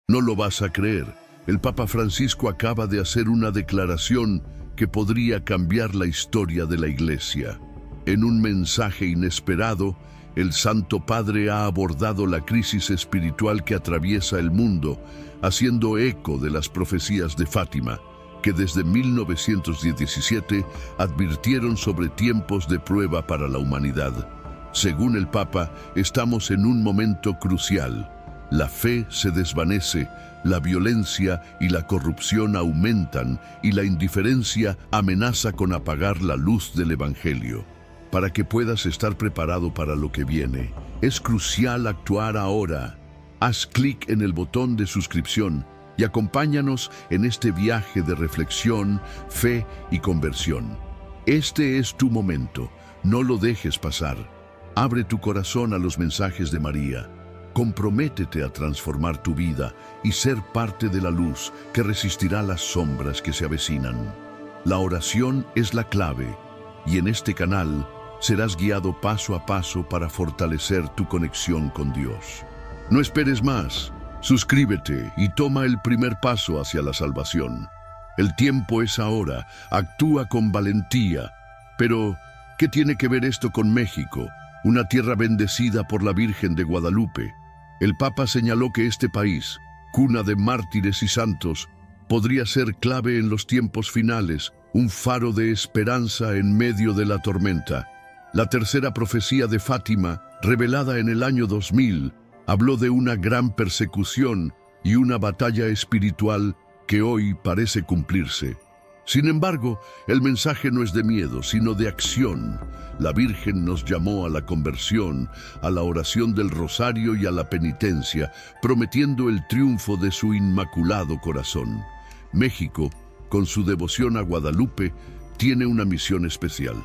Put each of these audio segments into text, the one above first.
No lo vas a creer. El Papa Francisco acaba de hacer una declaración que podría cambiar la historia de la Iglesia. En un mensaje inesperado, el Santo Padre ha abordado la crisis espiritual que atraviesa el mundo, haciendo eco de las profecías de Fátima, que desde 1917 advirtieron sobre tiempos de prueba para la humanidad. Según el Papa, estamos en un momento crucial. La fe se desvanece, la violencia y la corrupción aumentan y la indiferencia amenaza con apagar la luz del Evangelio. Para que puedas estar preparado para lo que viene, es crucial actuar ahora. Haz clic en el botón de suscripción y acompáñanos en este viaje de reflexión, fe y conversión. Este es tu momento, no lo dejes pasar. Abre tu corazón a los mensajes de María. Comprométete a transformar tu vida y ser parte de la luz que resistirá las sombras que se avecinan. La oración es la clave y en este canal serás guiado paso a paso para fortalecer tu conexión con Dios. No esperes más. Suscríbete y toma el primer paso hacia la salvación. El tiempo es ahora. Actúa con valentía. Pero, ¿qué tiene que ver esto con México, una tierra bendecida por la Virgen de Guadalupe? El Papa señaló que este país, cuna de mártires y santos, podría ser clave en los tiempos finales, un faro de esperanza en medio de la tormenta. La tercera profecía de Fátima, revelada en el año 2000, habló de una gran persecución y una batalla espiritual que hoy parece cumplirse. Sin embargo, el mensaje no es de miedo, sino de acción. La Virgen nos llamó a la conversión, a la oración del rosario y a la penitencia, prometiendo el triunfo de su inmaculado corazón. México, con su devoción a Guadalupe, tiene una misión especial: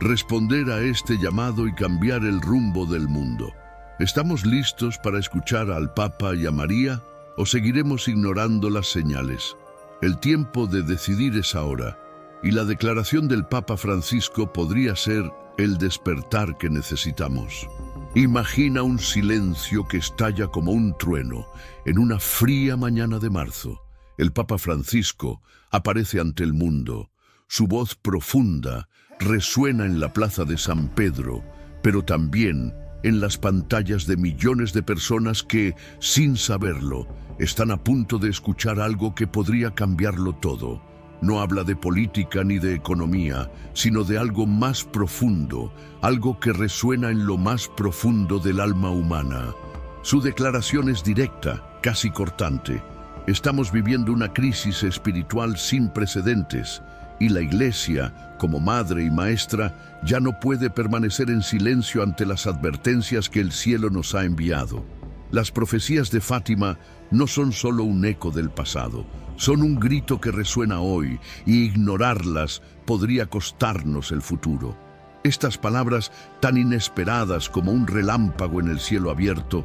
responder a este llamado y cambiar el rumbo del mundo. ¿Estamos listos para escuchar al Papa y a María o seguiremos ignorando las señales? El tiempo de decidir es ahora, y la declaración del Papa Francisco podría ser el despertar que necesitamos. Imagina un silencio que estalla como un trueno en una fría mañana de marzo. El Papa Francisco aparece ante el mundo. Su voz profunda resuena en la plaza de San Pedro, pero también en las pantallas de millones de personas que, sin saberlo, están a punto de escuchar algo que podría cambiarlo todo. No habla de política ni de economía, sino de algo más profundo, algo que resuena en lo más profundo del alma humana. Su declaración es directa, casi cortante. Estamos viviendo una crisis espiritual sin precedentes, y la Iglesia, como madre y maestra, ya no puede permanecer en silencio ante las advertencias que el cielo nos ha enviado. Las profecías de Fátima no son solo un eco del pasado, son un grito que resuena hoy, y ignorarlas podría costarnos el futuro. Estas palabras, tan inesperadas como un relámpago en el cielo abierto,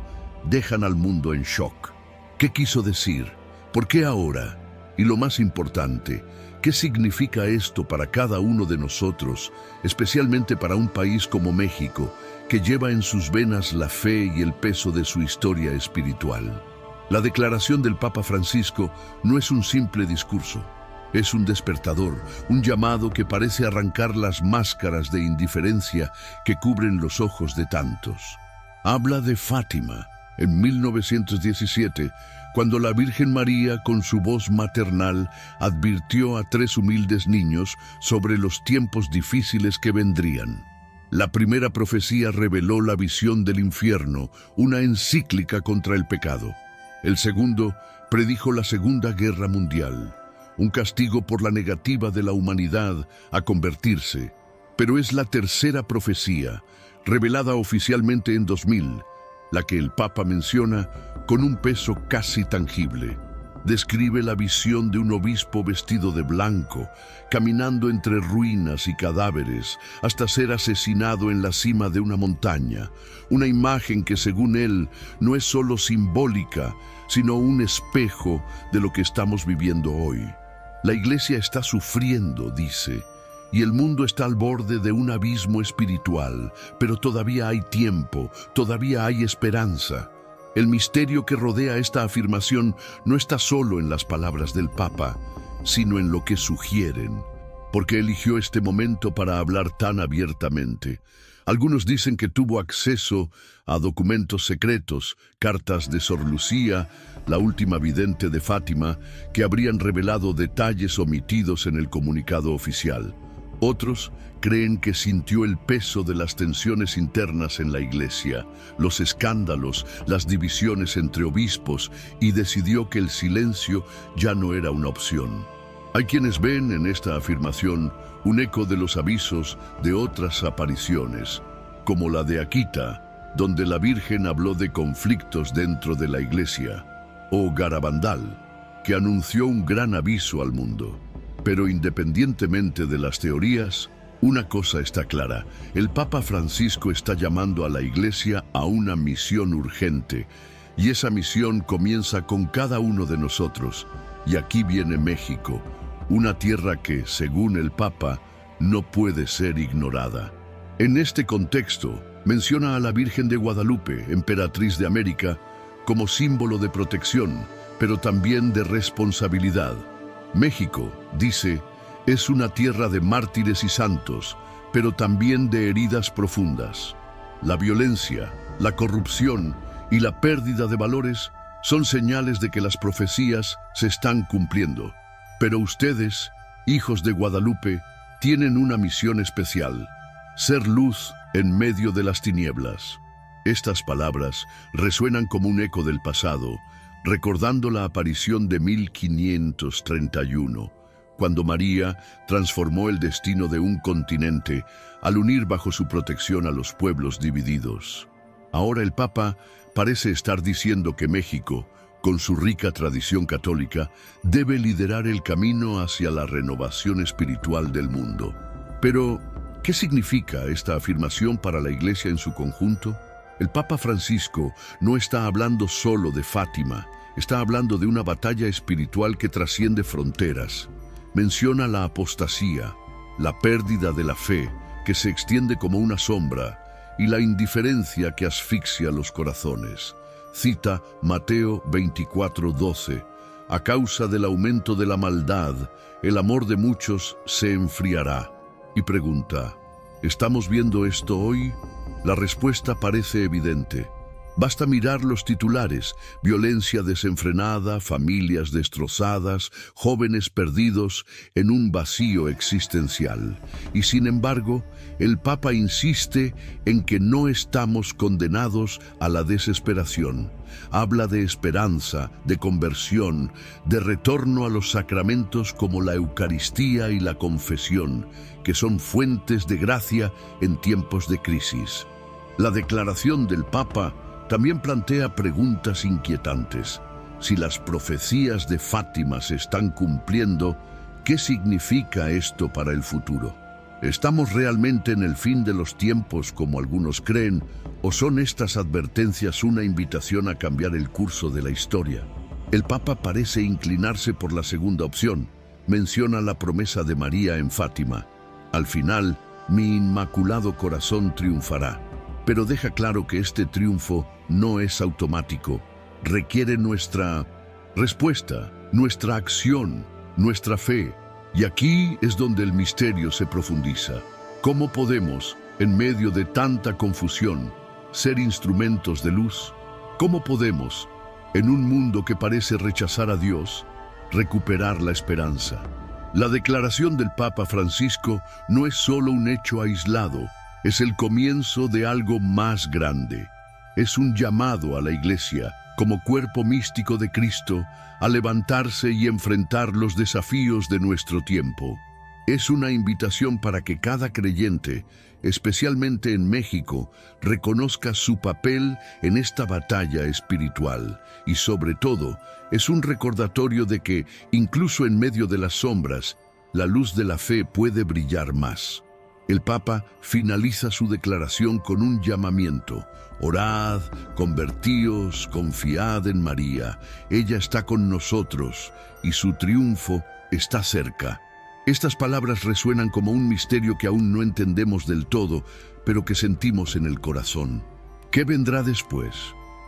dejan al mundo en shock. ¿Qué quiso decir? ¿Por qué ahora? Y lo más importante, ¿qué significa esto para cada uno de nosotros, especialmente para un país como México, que lleva en sus venas la fe y el peso de su historia espiritual? La declaración del Papa Francisco no es un simple discurso, es un despertador, un llamado que parece arrancar las máscaras de indiferencia que cubren los ojos de tantos. Habla de Fátima, en 1917, cuando la Virgen María, con su voz maternal, advirtió a 3 humildes niños sobre los tiempos difíciles que vendrían. La primera profecía reveló la visión del infierno, una encíclica contra el pecado. El segundo predijo la Segunda Guerra Mundial, un castigo por la negativa de la humanidad a convertirse. Pero es la tercera profecía, revelada oficialmente en 2000, la que el Papa menciona con un peso casi tangible. Describe la visión de un obispo vestido de blanco, caminando entre ruinas y cadáveres, hasta ser asesinado en la cima de una montaña. Una imagen que, según él, no es solo simbólica, sino un espejo de lo que estamos viviendo hoy. La Iglesia está sufriendo, dice, y el mundo está al borde de un abismo espiritual, pero todavía hay tiempo, todavía hay esperanza. El misterio que rodea esta afirmación no está solo en las palabras del Papa, sino en lo que sugieren. ¿Por qué eligió este momento para hablar tan abiertamente? Algunos dicen que tuvo acceso a documentos secretos, cartas de Sor Lucía, la última vidente de Fátima, que habrían revelado detalles omitidos en el comunicado oficial. Otros creen que sintió el peso de las tensiones internas en la Iglesia, los escándalos, las divisiones entre obispos, y decidió que el silencio ya no era una opción. Hay quienes ven en esta afirmación un eco de los avisos de otras apariciones, como la de Akita, donde la Virgen habló de conflictos dentro de la Iglesia, o Garabandal, que anunció un gran aviso al mundo. Pero independientemente de las teorías, una cosa está clara: el Papa Francisco está llamando a la Iglesia a una misión urgente, y esa misión comienza con cada uno de nosotros. Y aquí viene México, una tierra que, según el Papa, no puede ser ignorada. En este contexto, menciona a la Virgen de Guadalupe, emperatriz de América, como símbolo de protección, pero también de responsabilidad. México, dice, es una tierra de mártires y santos, pero también de heridas profundas. La violencia, la corrupción y la pérdida de valores son señales de que las profecías se están cumpliendo. Pero ustedes, hijos de Guadalupe, tienen una misión especial: ser luz en medio de las tinieblas. Estas palabras resuenan como un eco del pasado, recordando la aparición de 1531, cuando María transformó el destino de un continente al unir bajo su protección a los pueblos divididos. Ahora el Papa parece estar diciendo que México, con su rica tradición católica, debe liderar el camino hacia la renovación espiritual del mundo. Pero, ¿qué significa esta afirmación para la Iglesia en su conjunto? El Papa Francisco no está hablando solo de Fátima, está hablando de una batalla espiritual que trasciende fronteras. Menciona la apostasía, la pérdida de la fe, que se extiende como una sombra, y la indiferencia que asfixia los corazones. Cita Mateo 24:12. A causa del aumento de la maldad, el amor de muchos se enfriará. Y pregunta, ¿estamos viendo esto hoy? La respuesta parece evidente. Basta mirar los titulares: violencia desenfrenada, familias destrozadas, jóvenes perdidos en un vacío existencial. Y sin embargo, el Papa insiste en que no estamos condenados a la desesperación. Habla de esperanza, de conversión, de retorno a los sacramentos como la Eucaristía y la confesión, que son fuentes de gracia en tiempos de crisis. La declaración del Papa también plantea preguntas inquietantes. Si las profecías de Fátima se están cumpliendo, ¿qué significa esto para el futuro? ¿Estamos realmente en el fin de los tiempos, como algunos creen, o son estas advertencias una invitación a cambiar el curso de la historia? El Papa parece inclinarse por la segunda opción. Menciona la promesa de María en Fátima: al final, mi inmaculado corazón triunfará. Pero deja claro que este triunfo no es automático. Requiere nuestra respuesta, nuestra acción, nuestra fe. Y aquí es donde el misterio se profundiza. ¿Cómo podemos, en medio de tanta confusión, ser instrumentos de luz? ¿Cómo podemos, en un mundo que parece rechazar a Dios, recuperar la esperanza? La declaración del Papa Francisco no es solo un hecho aislado, es el comienzo de algo más grande. Es un llamado a la Iglesia, como cuerpo místico de Cristo, a levantarse y enfrentar los desafíos de nuestro tiempo. Es una invitación para que cada creyente, especialmente en México, reconozca su papel en esta batalla espiritual. Y sobre todo, es un recordatorio de que, incluso en medio de las sombras, la luz de la fe puede brillar más. El Papa finaliza su declaración con un llamamiento: orad, convertíos, confiad en María. Ella está con nosotros y su triunfo está cerca. Estas palabras resuenan como un misterio que aún no entendemos del todo, pero que sentimos en el corazón. ¿Qué vendrá después?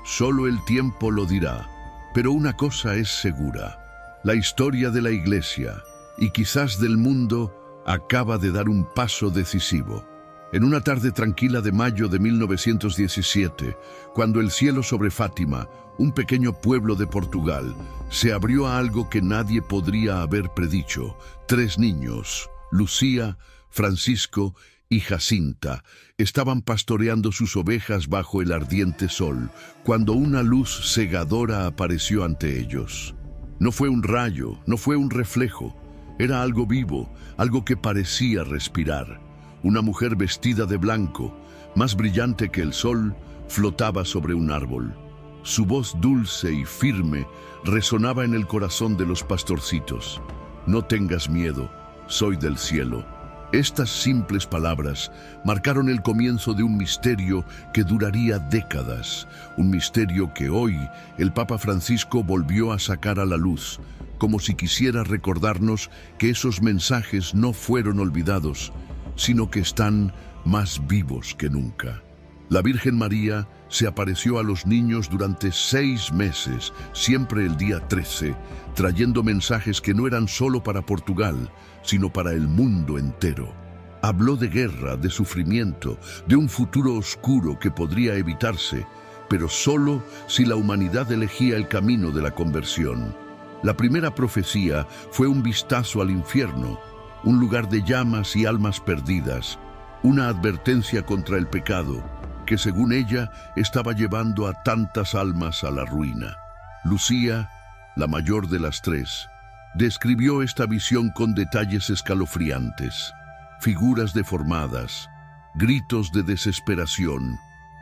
Solo el tiempo lo dirá. Pero una cosa es segura. La historia de la Iglesia, y quizás del mundo, acaba de dar un paso decisivo. En una tarde tranquila de mayo de 1917, cuando el cielo sobre Fátima, un pequeño pueblo de Portugal, se abrió a algo que nadie podría haber predicho. 3 niños, Lucía, Francisco y Jacinta, estaban pastoreando sus ovejas bajo el ardiente sol, cuando una luz cegadora apareció ante ellos. No fue un rayo, no fue un reflejo, era algo vivo, algo que parecía respirar. Una mujer vestida de blanco, más brillante que el sol, flotaba sobre un árbol. Su voz dulce y firme resonaba en el corazón de los pastorcitos. No tengas miedo, soy del cielo. Estas simples palabras marcaron el comienzo de un misterio que duraría décadas, un misterio que hoy el Papa Francisco volvió a sacar a la luz, como si quisiera recordarnos que esos mensajes no fueron olvidados, sino que están más vivos que nunca. La Virgen María se apareció a los niños durante 6 meses, siempre el día 13, trayendo mensajes que no eran solo para Portugal, sino para el mundo entero. Habló de guerra, de sufrimiento, de un futuro oscuro que podría evitarse, pero solo si la humanidad elegía el camino de la conversión. La primera profecía fue un vistazo al infierno, un lugar de llamas y almas perdidas, una advertencia contra el pecado, que según ella estaba llevando a tantas almas a la ruina. Lucía, la mayor de las 3, describió esta visión con detalles escalofriantes, figuras deformadas, gritos de desesperación,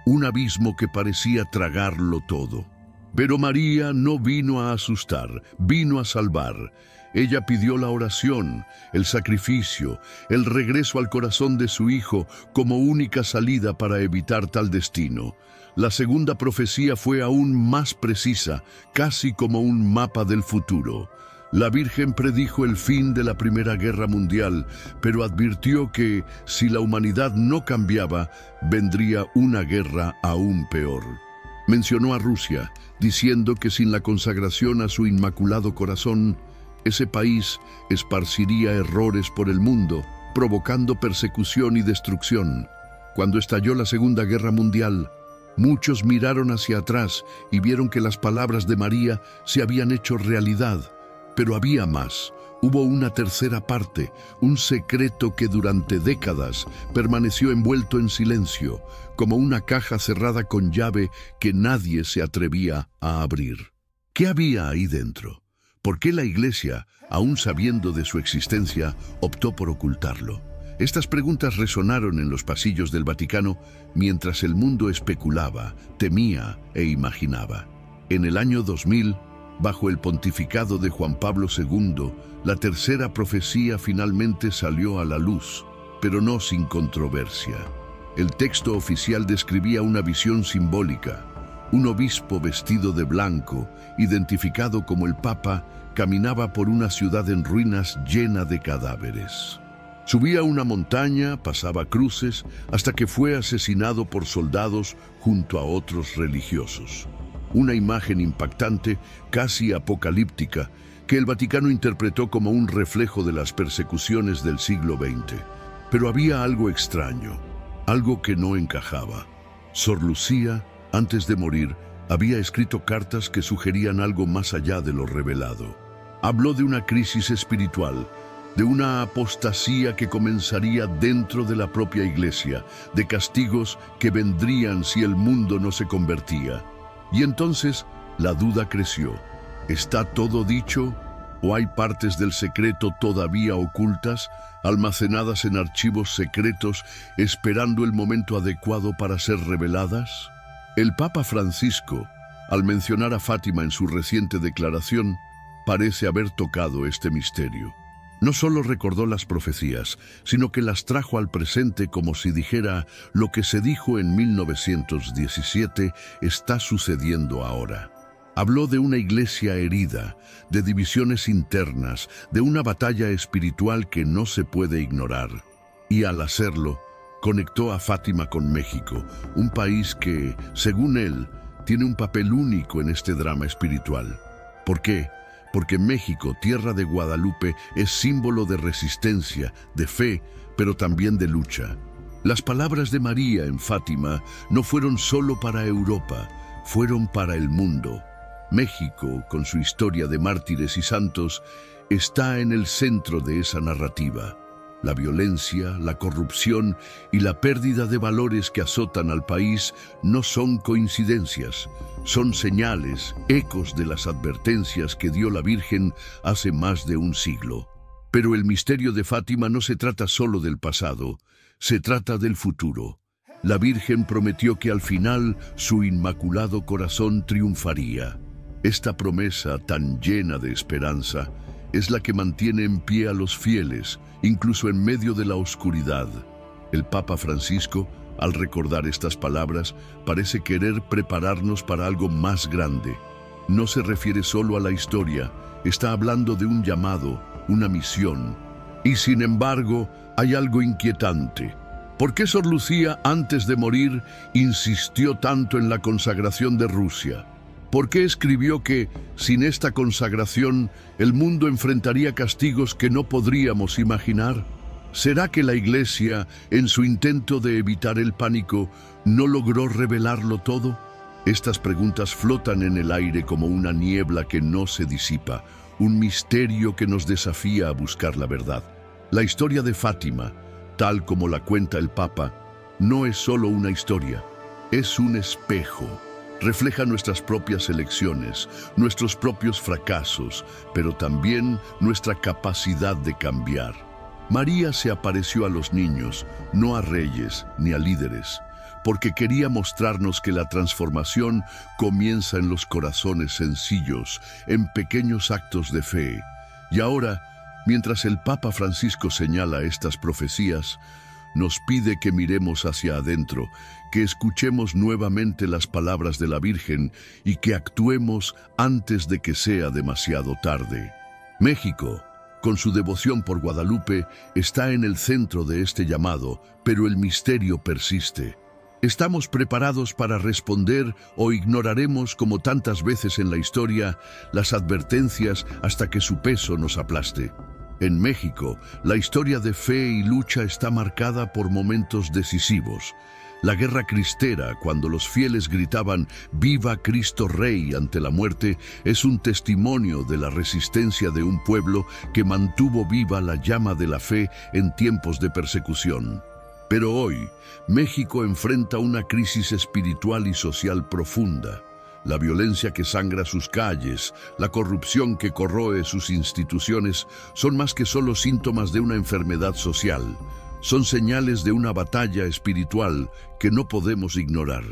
un abismo que parecía tragarlo todo. Pero María no vino a asustar, vino a salvar. Ella pidió la oración, el sacrificio, el regreso al corazón de su hijo como única salida para evitar tal destino. La segunda profecía fue aún más precisa, casi como un mapa del futuro. La Virgen predijo el fin de la Primera Guerra Mundial, pero advirtió que, si la humanidad no cambiaba, vendría una guerra aún peor. Mencionó a Rusia, diciendo que sin la consagración a su Inmaculado Corazón, ese país esparciría errores por el mundo, provocando persecución y destrucción. Cuando estalló la Segunda Guerra Mundial, muchos miraron hacia atrás y vieron que las palabras de María se habían hecho realidad. Pero había más. Hubo una tercera parte, un secreto que durante décadas permaneció envuelto en silencio, como una caja cerrada con llave que nadie se atrevía a abrir. ¿Qué había ahí dentro? ¿Por qué la Iglesia, aún sabiendo de su existencia, optó por ocultarlo? Estas preguntas resonaron en los pasillos del Vaticano mientras el mundo especulaba, temía e imaginaba. En el año 2000, bajo el pontificado de Juan Pablo II, la tercera profecía finalmente salió a la luz, pero no sin controversia. El texto oficial describía una visión simbólica. Un obispo vestido de blanco, identificado como el Papa, caminaba por una ciudad en ruinas llena de cadáveres. Subía una montaña, pasaba cruces, hasta que fue asesinado por soldados junto a otros religiosos. Una imagen impactante, casi apocalíptica, que el Vaticano interpretó como un reflejo de las persecuciones del siglo XX. Pero había algo extraño, algo que no encajaba. Sor Lucía, antes de morir, había escrito cartas que sugerían algo más allá de lo revelado. Habló de una crisis espiritual, de una apostasía que comenzaría dentro de la propia Iglesia, de castigos que vendrían si el mundo no se convertía. Y entonces la duda creció. ¿Está todo dicho? ¿O hay partes del secreto todavía ocultas, almacenadas en archivos secretos, esperando el momento adecuado para ser reveladas? El Papa Francisco, al mencionar a Fátima en su reciente declaración, parece haber tocado este misterio. No solo recordó las profecías, sino que las trajo al presente como si dijera: lo que se dijo en 1917 está sucediendo ahora. Habló de una iglesia herida, de divisiones internas, de una batalla espiritual que no se puede ignorar. Y al hacerlo, conectó a Fátima con México, un país que, según él, tiene un papel único en este drama espiritual. ¿Por qué? Porque México, tierra de Guadalupe, es símbolo de resistencia, de fe, pero también de lucha. Las palabras de María en Fátima no fueron solo para Europa, fueron para el mundo. México, con su historia de mártires y santos, está en el centro de esa narrativa. La violencia, la corrupción y la pérdida de valores que azotan al país no son coincidencias, son señales, ecos de las advertencias que dio la Virgen hace más de un siglo. Pero el misterio de Fátima no se trata solo del pasado, se trata del futuro. La Virgen prometió que al final su inmaculado corazón triunfaría. Esta promesa tan llena de esperanza es la que mantiene en pie a los fieles, incluso en medio de la oscuridad. El Papa Francisco, al recordar estas palabras, parece querer prepararnos para algo más grande. No se refiere solo a la historia, está hablando de un llamado, una misión. Y sin embargo, hay algo inquietante. ¿Por qué Sor Lucía, antes de morir, insistió tanto en la consagración de Rusia? ¿Por qué escribió que, sin esta consagración, el mundo enfrentaría castigos que no podríamos imaginar? ¿Será que la Iglesia, en su intento de evitar el pánico, no logró revelarlo todo? Estas preguntas flotan en el aire como una niebla que no se disipa, un misterio que nos desafía a buscar la verdad. La historia de Fátima, tal como la cuenta el Papa, no es solo una historia, es un espejo. Refleja nuestras propias elecciones, nuestros propios fracasos, pero también nuestra capacidad de cambiar. María se apareció a los niños, no a reyes ni a líderes, porque quería mostrarnos que la transformación comienza en los corazones sencillos, en pequeños actos de fe. Y ahora, mientras el Papa Francisco señala estas profecías, nos pide que miremos hacia adentro, que escuchemos nuevamente las palabras de la Virgen y que actuemos antes de que sea demasiado tarde. México, con su devoción por Guadalupe, está en el centro de este llamado, pero el misterio persiste. ¿Estamos preparados para responder o ignoraremos, como tantas veces en la historia, las advertencias hasta que su peso nos aplaste? En México, la historia de fe y lucha está marcada por momentos decisivos. La guerra cristera, cuando los fieles gritaban «¡Viva Cristo Rey!» ante la muerte, es un testimonio de la resistencia de un pueblo que mantuvo viva la llama de la fe en tiempos de persecución. Pero hoy, México enfrenta una crisis espiritual y social profunda. La violencia que sangra sus calles, la corrupción que corroe sus instituciones, son más que solo síntomas de una enfermedad social. Son señales de una batalla espiritual que no podemos ignorar.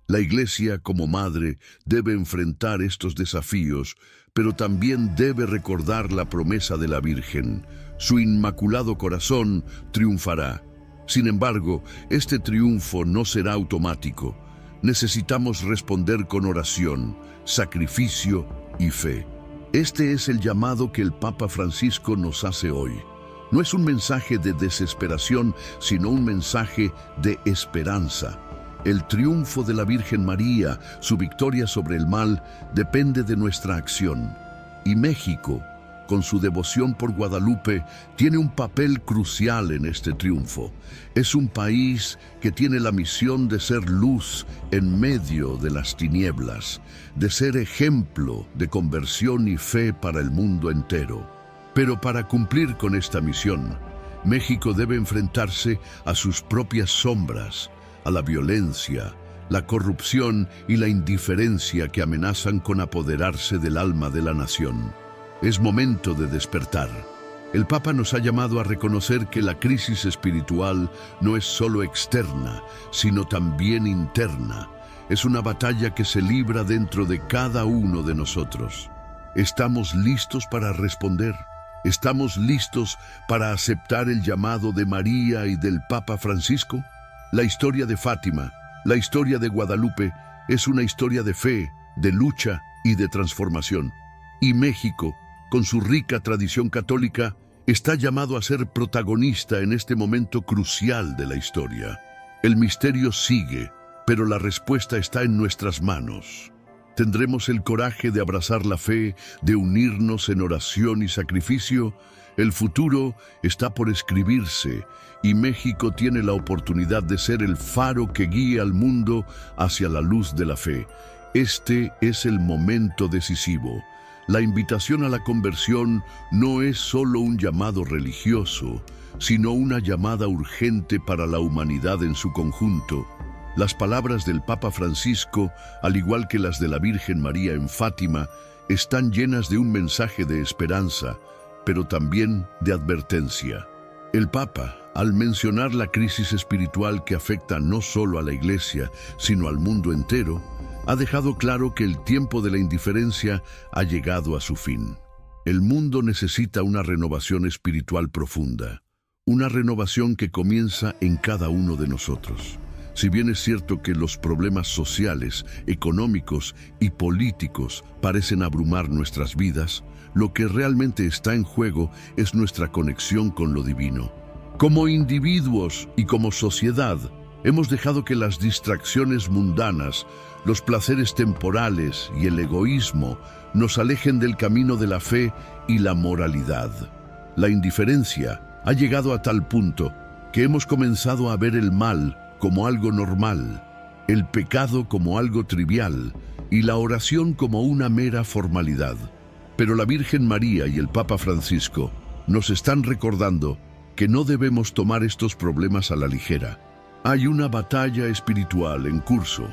La Iglesia, como madre, debe enfrentar estos desafíos, pero también debe recordar la promesa de la Virgen. Su inmaculado corazón triunfará. Sin embargo, este triunfo no será automático. Necesitamos responder con oración, sacrificio y fe. Este es el llamado que el Papa Francisco nos hace hoy. No es un mensaje de desesperación, sino un mensaje de esperanza. El triunfo de la Virgen María, su victoria sobre el mal, depende de nuestra acción. Y México, con su devoción por Guadalupe, tiene un papel crucial en este triunfo. Es un país que tiene la misión de ser luz en medio de las tinieblas, de ser ejemplo de conversión y fe para el mundo entero. Pero para cumplir con esta misión, México debe enfrentarse a sus propias sombras, a la violencia, la corrupción y la indiferencia que amenazan con apoderarse del alma de la nación. Es momento de despertar. El Papa nos ha llamado a reconocer que la crisis espiritual no es solo externa, sino también interna. Es una batalla que se libra dentro de cada uno de nosotros. ¿Estamos listos para responder? ¿Estamos listos para aceptar el llamado de María y del Papa Francisco? La historia de Fátima, la historia de Guadalupe, es una historia de fe, de lucha y de transformación. Y México, con su rica tradición católica, está llamado a ser protagonista en este momento crucial de la historia. El misterio sigue, pero la respuesta está en nuestras manos. ¿Tendremos el coraje de abrazar la fe, de unirnos en oración y sacrificio? El futuro está por escribirse y México tiene la oportunidad de ser el faro que guíe al mundo hacia la luz de la fe. Este es el momento decisivo. La invitación a la conversión no es solo un llamado religioso, sino una llamada urgente para la humanidad en su conjunto. Las palabras del Papa Francisco, al igual que las de la Virgen María en Fátima, están llenas de un mensaje de esperanza, pero también de advertencia. El Papa, al mencionar la crisis espiritual que afecta no solo a la Iglesia, sino al mundo entero, ha dejado claro que el tiempo de la indiferencia ha llegado a su fin. El mundo necesita una renovación espiritual profunda, una renovación que comienza en cada uno de nosotros. Si bien es cierto que los problemas sociales, económicos y políticos parecen abrumar nuestras vidas, lo que realmente está en juego es nuestra conexión con lo divino. Como individuos y como sociedad, hemos dejado que las distracciones mundanas, los placeres temporales y el egoísmo nos alejen del camino de la fe y la moralidad. La indiferencia ha llegado a tal punto que hemos comenzado a ver el mal como algo normal, el pecado como algo trivial y la oración como una mera formalidad. Pero la Virgen María y el Papa Francisco nos están recordando que no debemos tomar estos problemas a la ligera. Hay una batalla espiritual en curso,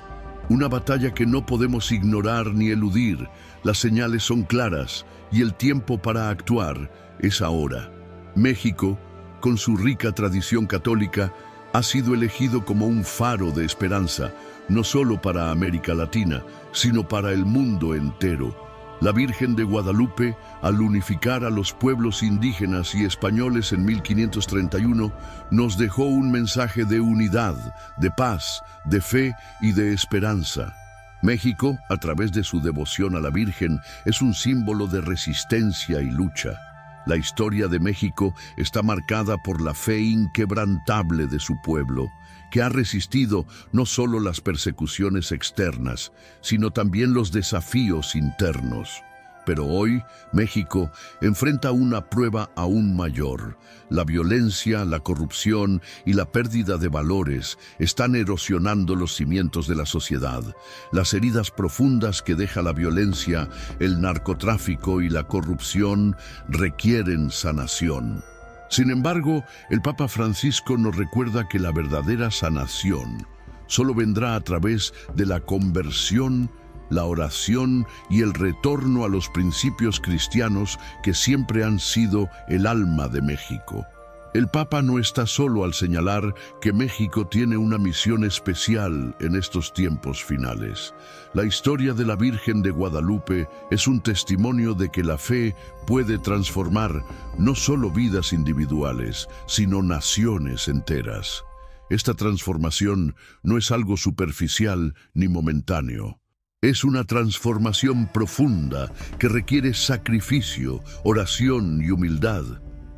una batalla que no podemos ignorar ni eludir. Las señales son claras y el tiempo para actuar es ahora. México, con su rica tradición católica, ha sido elegido como un faro de esperanza, no solo para América Latina, sino para el mundo entero. La Virgen de Guadalupe, al unificar a los pueblos indígenas y españoles en 1531, nos dejó un mensaje de unidad, de paz, de fe y de esperanza. México, a través de su devoción a la Virgen, es un símbolo de resistencia y lucha. La historia de México está marcada por la fe inquebrantable de su pueblo, que ha resistido no solo las persecuciones externas, sino también los desafíos internos. Pero hoy, México enfrenta una prueba aún mayor. La violencia, la corrupción y la pérdida de valores están erosionando los cimientos de la sociedad. Las heridas profundas que deja la violencia, el narcotráfico y la corrupción requieren sanación. Sin embargo, el Papa Francisco nos recuerda que la verdadera sanación solo vendrá a través de la conversión, la oración y el retorno a los principios cristianos que siempre han sido el alma de México. El Papa no está solo al señalar que México tiene una misión especial en estos tiempos finales. La historia de la Virgen de Guadalupe es un testimonio de que la fe puede transformar no solo vidas individuales, sino naciones enteras. Esta transformación no es algo superficial ni momentáneo. Es una transformación profunda que requiere sacrificio, oración y humildad.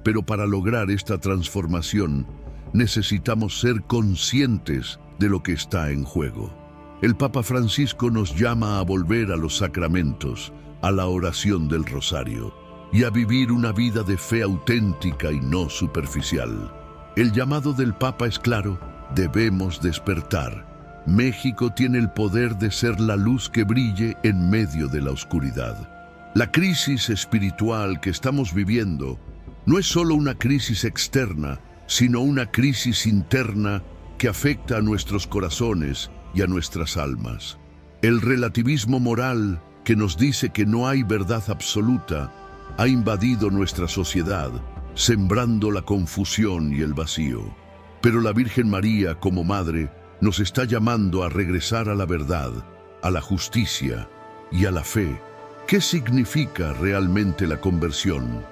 Pero para lograr esta transformación, necesitamos ser conscientes de lo que está en juego. El Papa Francisco nos llama a volver a los sacramentos, a la oración del rosario, y a vivir una vida de fe auténtica y no superficial. El llamado del Papa es claro: debemos despertar. México tiene el poder de ser la luz que brille en medio de la oscuridad. La crisis espiritual que estamos viviendo no es solo una crisis externa, sino una crisis interna que afecta a nuestros corazones y a nuestras almas. El relativismo moral que nos dice que no hay verdad absoluta ha invadido nuestra sociedad, sembrando la confusión y el vacío. Pero la Virgen María, como Madre, nos está llamando a regresar a la verdad, a la justicia y a la fe. ¿Qué significa realmente la conversión?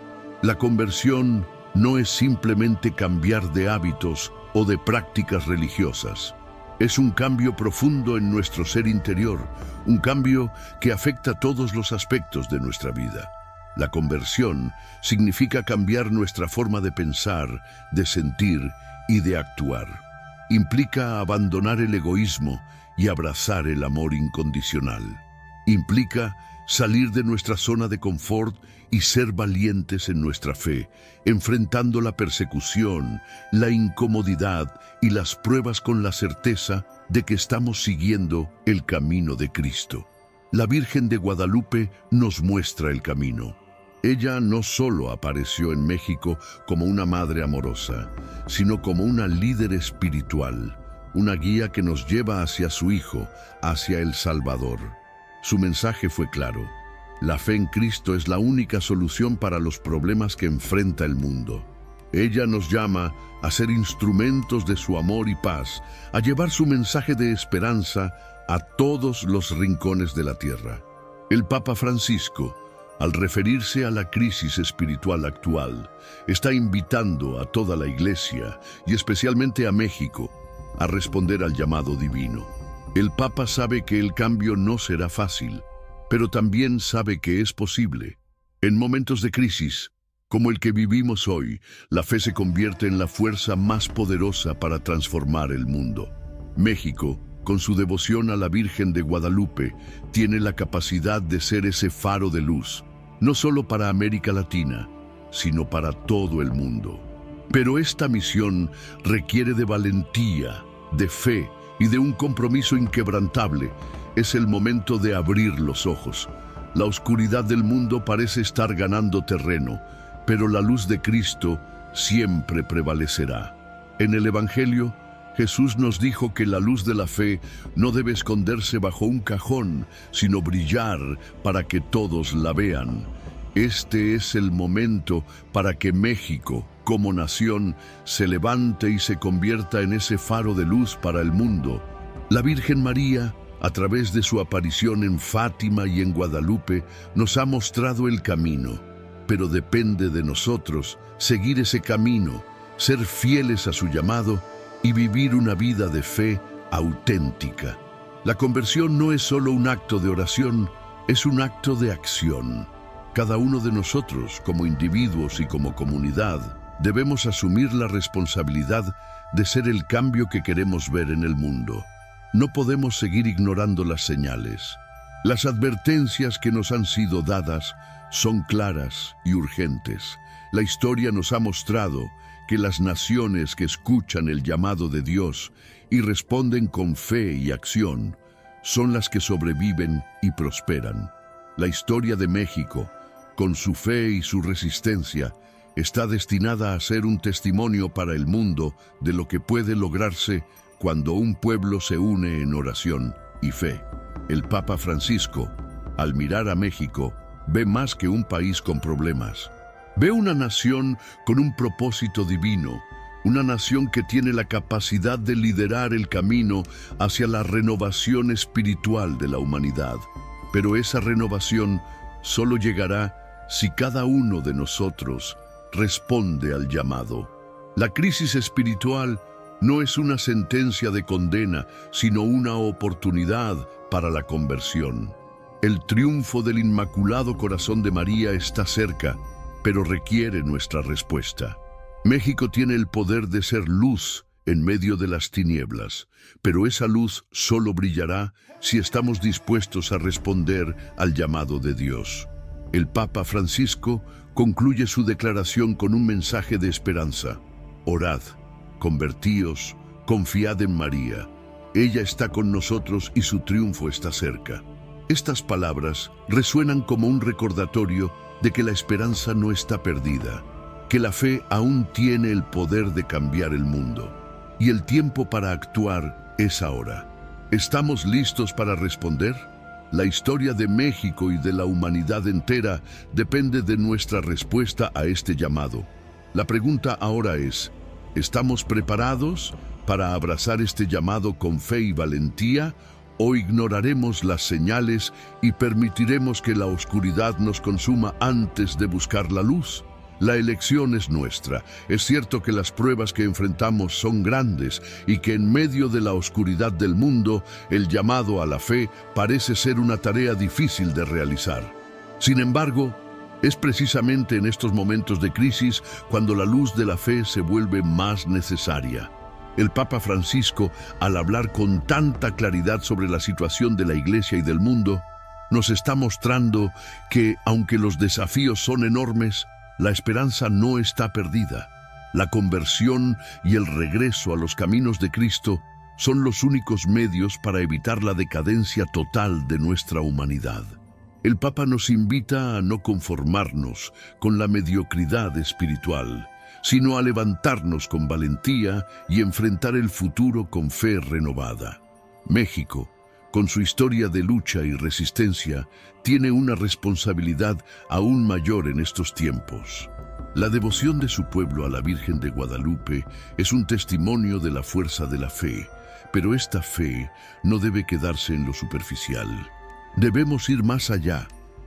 La conversión no es simplemente cambiar de hábitos o de prácticas religiosas. Es un cambio profundo en nuestro ser interior, un cambio que afecta todos los aspectos de nuestra vida. La conversión significa cambiar nuestra forma de pensar, de sentir y de actuar. Implica abandonar el egoísmo y abrazar el amor incondicional. Implica salir de nuestra zona de confort y ser valientes en nuestra fe, enfrentando la persecución, la incomodidad y las pruebas con la certeza de que estamos siguiendo el camino de Cristo. La Virgen de Guadalupe nos muestra el camino. Ella no solo apareció en México como una madre amorosa, sino como una líder espiritual, una guía que nos lleva hacia su Hijo, hacia el Salvador. Su mensaje fue claro: la fe en Cristo es la única solución para los problemas que enfrenta el mundo. Ella nos llama a ser instrumentos de su amor y paz, a llevar su mensaje de esperanza a todos los rincones de la tierra. El Papa Francisco, al referirse a la crisis espiritual actual, está invitando a toda la Iglesia, y especialmente a México, a responder al llamado divino. El Papa sabe que el cambio no será fácil, pero también sabe que es posible. En momentos de crisis, como el que vivimos hoy, la fe se convierte en la fuerza más poderosa para transformar el mundo. México, con su devoción a la Virgen de Guadalupe, tiene la capacidad de ser ese faro de luz, no solo para América Latina, sino para todo el mundo. Pero esta misión requiere de valentía, de fe y de un compromiso inquebrantable. Es el momento de abrir los ojos. La oscuridad del mundo parece estar ganando terreno, pero la luz de Cristo siempre prevalecerá. En el Evangelio, Jesús nos dijo que la luz de la fe no debe esconderse bajo un cajón, sino brillar para que todos la vean. Este es el momento para que México, como nación, se levante y se convierta en ese faro de luz para el mundo. La Virgen María, a través de su aparición en Fátima y en Guadalupe, nos ha mostrado el camino, pero depende de nosotros seguir ese camino, ser fieles a su llamado y vivir una vida de fe auténtica. La conversión no es solo un acto de oración, es un acto de acción. Cada uno de nosotros, como individuos y como comunidad, debemos asumir la responsabilidad de ser el cambio que queremos ver en el mundo. No podemos seguir ignorando las señales. Las advertencias que nos han sido dadas son claras y urgentes. La historia nos ha mostrado que las naciones que escuchan el llamado de Dios y responden con fe y acción son las que sobreviven y prosperan. La historia de México, con su fe y su resistencia, está destinada a ser un testimonio para el mundo de lo que puede lograrse cuando un pueblo se une en oración y fe. El Papa Francisco, al mirar a México, ve más que un país con problemas. Ve una nación con un propósito divino, una nación que tiene la capacidad de liderar el camino hacia la renovación espiritual de la humanidad. Pero esa renovación solo llegará si cada uno de nosotros responde al llamado. La crisis espiritual no es una sentencia de condena, sino una oportunidad para la conversión. El triunfo del Inmaculado Corazón de María está cerca, pero requiere nuestra respuesta. México tiene el poder de ser luz en medio de las tinieblas, pero esa luz solo brillará si estamos dispuestos a responder al llamado de Dios. El Papa Francisco concluye su declaración con un mensaje de esperanza. Orad, convertíos, confiad en María. Ella está con nosotros y su triunfo está cerca. Estas palabras resuenan como un recordatorio de que la esperanza no está perdida, que la fe aún tiene el poder de cambiar el mundo. Y el tiempo para actuar es ahora. ¿Estamos listos para responder? La historia de México y de la humanidad entera depende de nuestra respuesta a este llamado. La pregunta ahora es: ¿estamos preparados para abrazar este llamado con fe y valentía, o ignoraremos las señales y permitiremos que la oscuridad nos consuma antes de buscar la luz? La elección es nuestra. Es cierto que las pruebas que enfrentamos son grandes y que en medio de la oscuridad del mundo, el llamado a la fe parece ser una tarea difícil de realizar. Sin embargo, es precisamente en estos momentos de crisis cuando la luz de la fe se vuelve más necesaria. El Papa Francisco, al hablar con tanta claridad sobre la situación de la Iglesia y del mundo, nos está mostrando que, aunque los desafíos son enormes, la esperanza no está perdida. La conversión y el regreso a los caminos de Cristo son los únicos medios para evitar la decadencia total de nuestra humanidad. El Papa nos invita a no conformarnos con la mediocridad espiritual, sino a levantarnos con valentía y enfrentar el futuro con fe renovada. México, con su historia de lucha y resistencia, tiene una responsabilidad aún mayor en estos tiempos. La devoción de su pueblo a la Virgen de Guadalupe es un testimonio de la fuerza de la fe, pero esta fe no debe quedarse en lo superficial. Debemos ir más allá,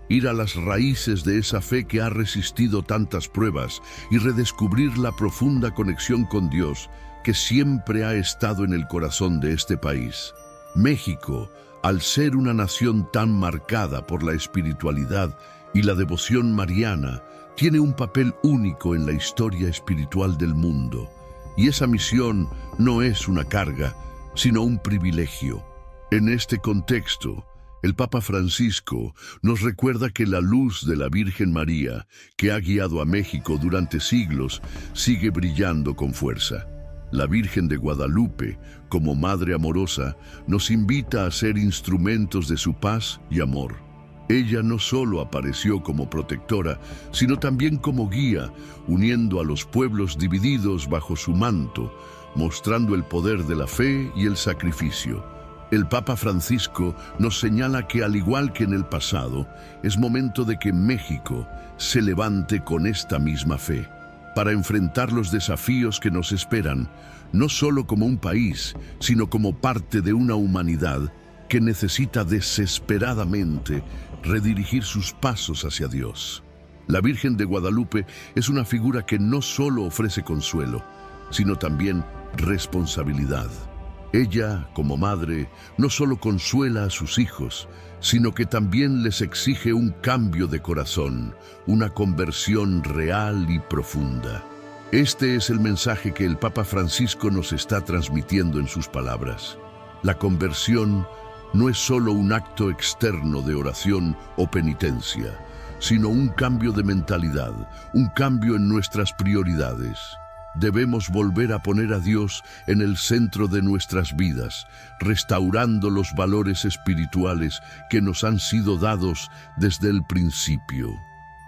ir a las raíces de esa fe que ha resistido tantas pruebas y redescubrir la profunda conexión con Dios que siempre ha estado en el corazón de este país. México, al ser una nación tan marcada por la espiritualidad y la devoción mariana, tiene un papel único en la historia espiritual del mundo. Y esa misión no es una carga, sino un privilegio. En este contexto, el Papa Francisco nos recuerda que la luz de la Virgen María, que ha guiado a México durante siglos, sigue brillando con fuerza. La Virgen de Guadalupe, como Madre amorosa, nos invita a ser instrumentos de su paz y amor. Ella no solo apareció como protectora, sino también como guía, uniendo a los pueblos divididos bajo su manto, mostrando el poder de la fe y el sacrificio. El Papa Francisco nos señala que, al igual que en el pasado, es momento de que México se levante con esta misma fe, para enfrentar los desafíos que nos esperan, no solo como un país, sino como parte de una humanidad que necesita desesperadamente redirigir sus pasos hacia Dios. La Virgen de Guadalupe es una figura que no solo ofrece consuelo, sino también responsabilidad. Ella, como madre, no solo consuela a sus hijos, sino que también les exige un cambio de corazón, una conversión real y profunda. Este es el mensaje que el Papa Francisco nos está transmitiendo en sus palabras. La conversión no es solo un acto externo de oración o penitencia, sino un cambio de mentalidad, un cambio en nuestras prioridades. Debemos volver a poner a Dios en el centro de nuestras vidas, restaurando los valores espirituales que nos han sido dados desde el principio.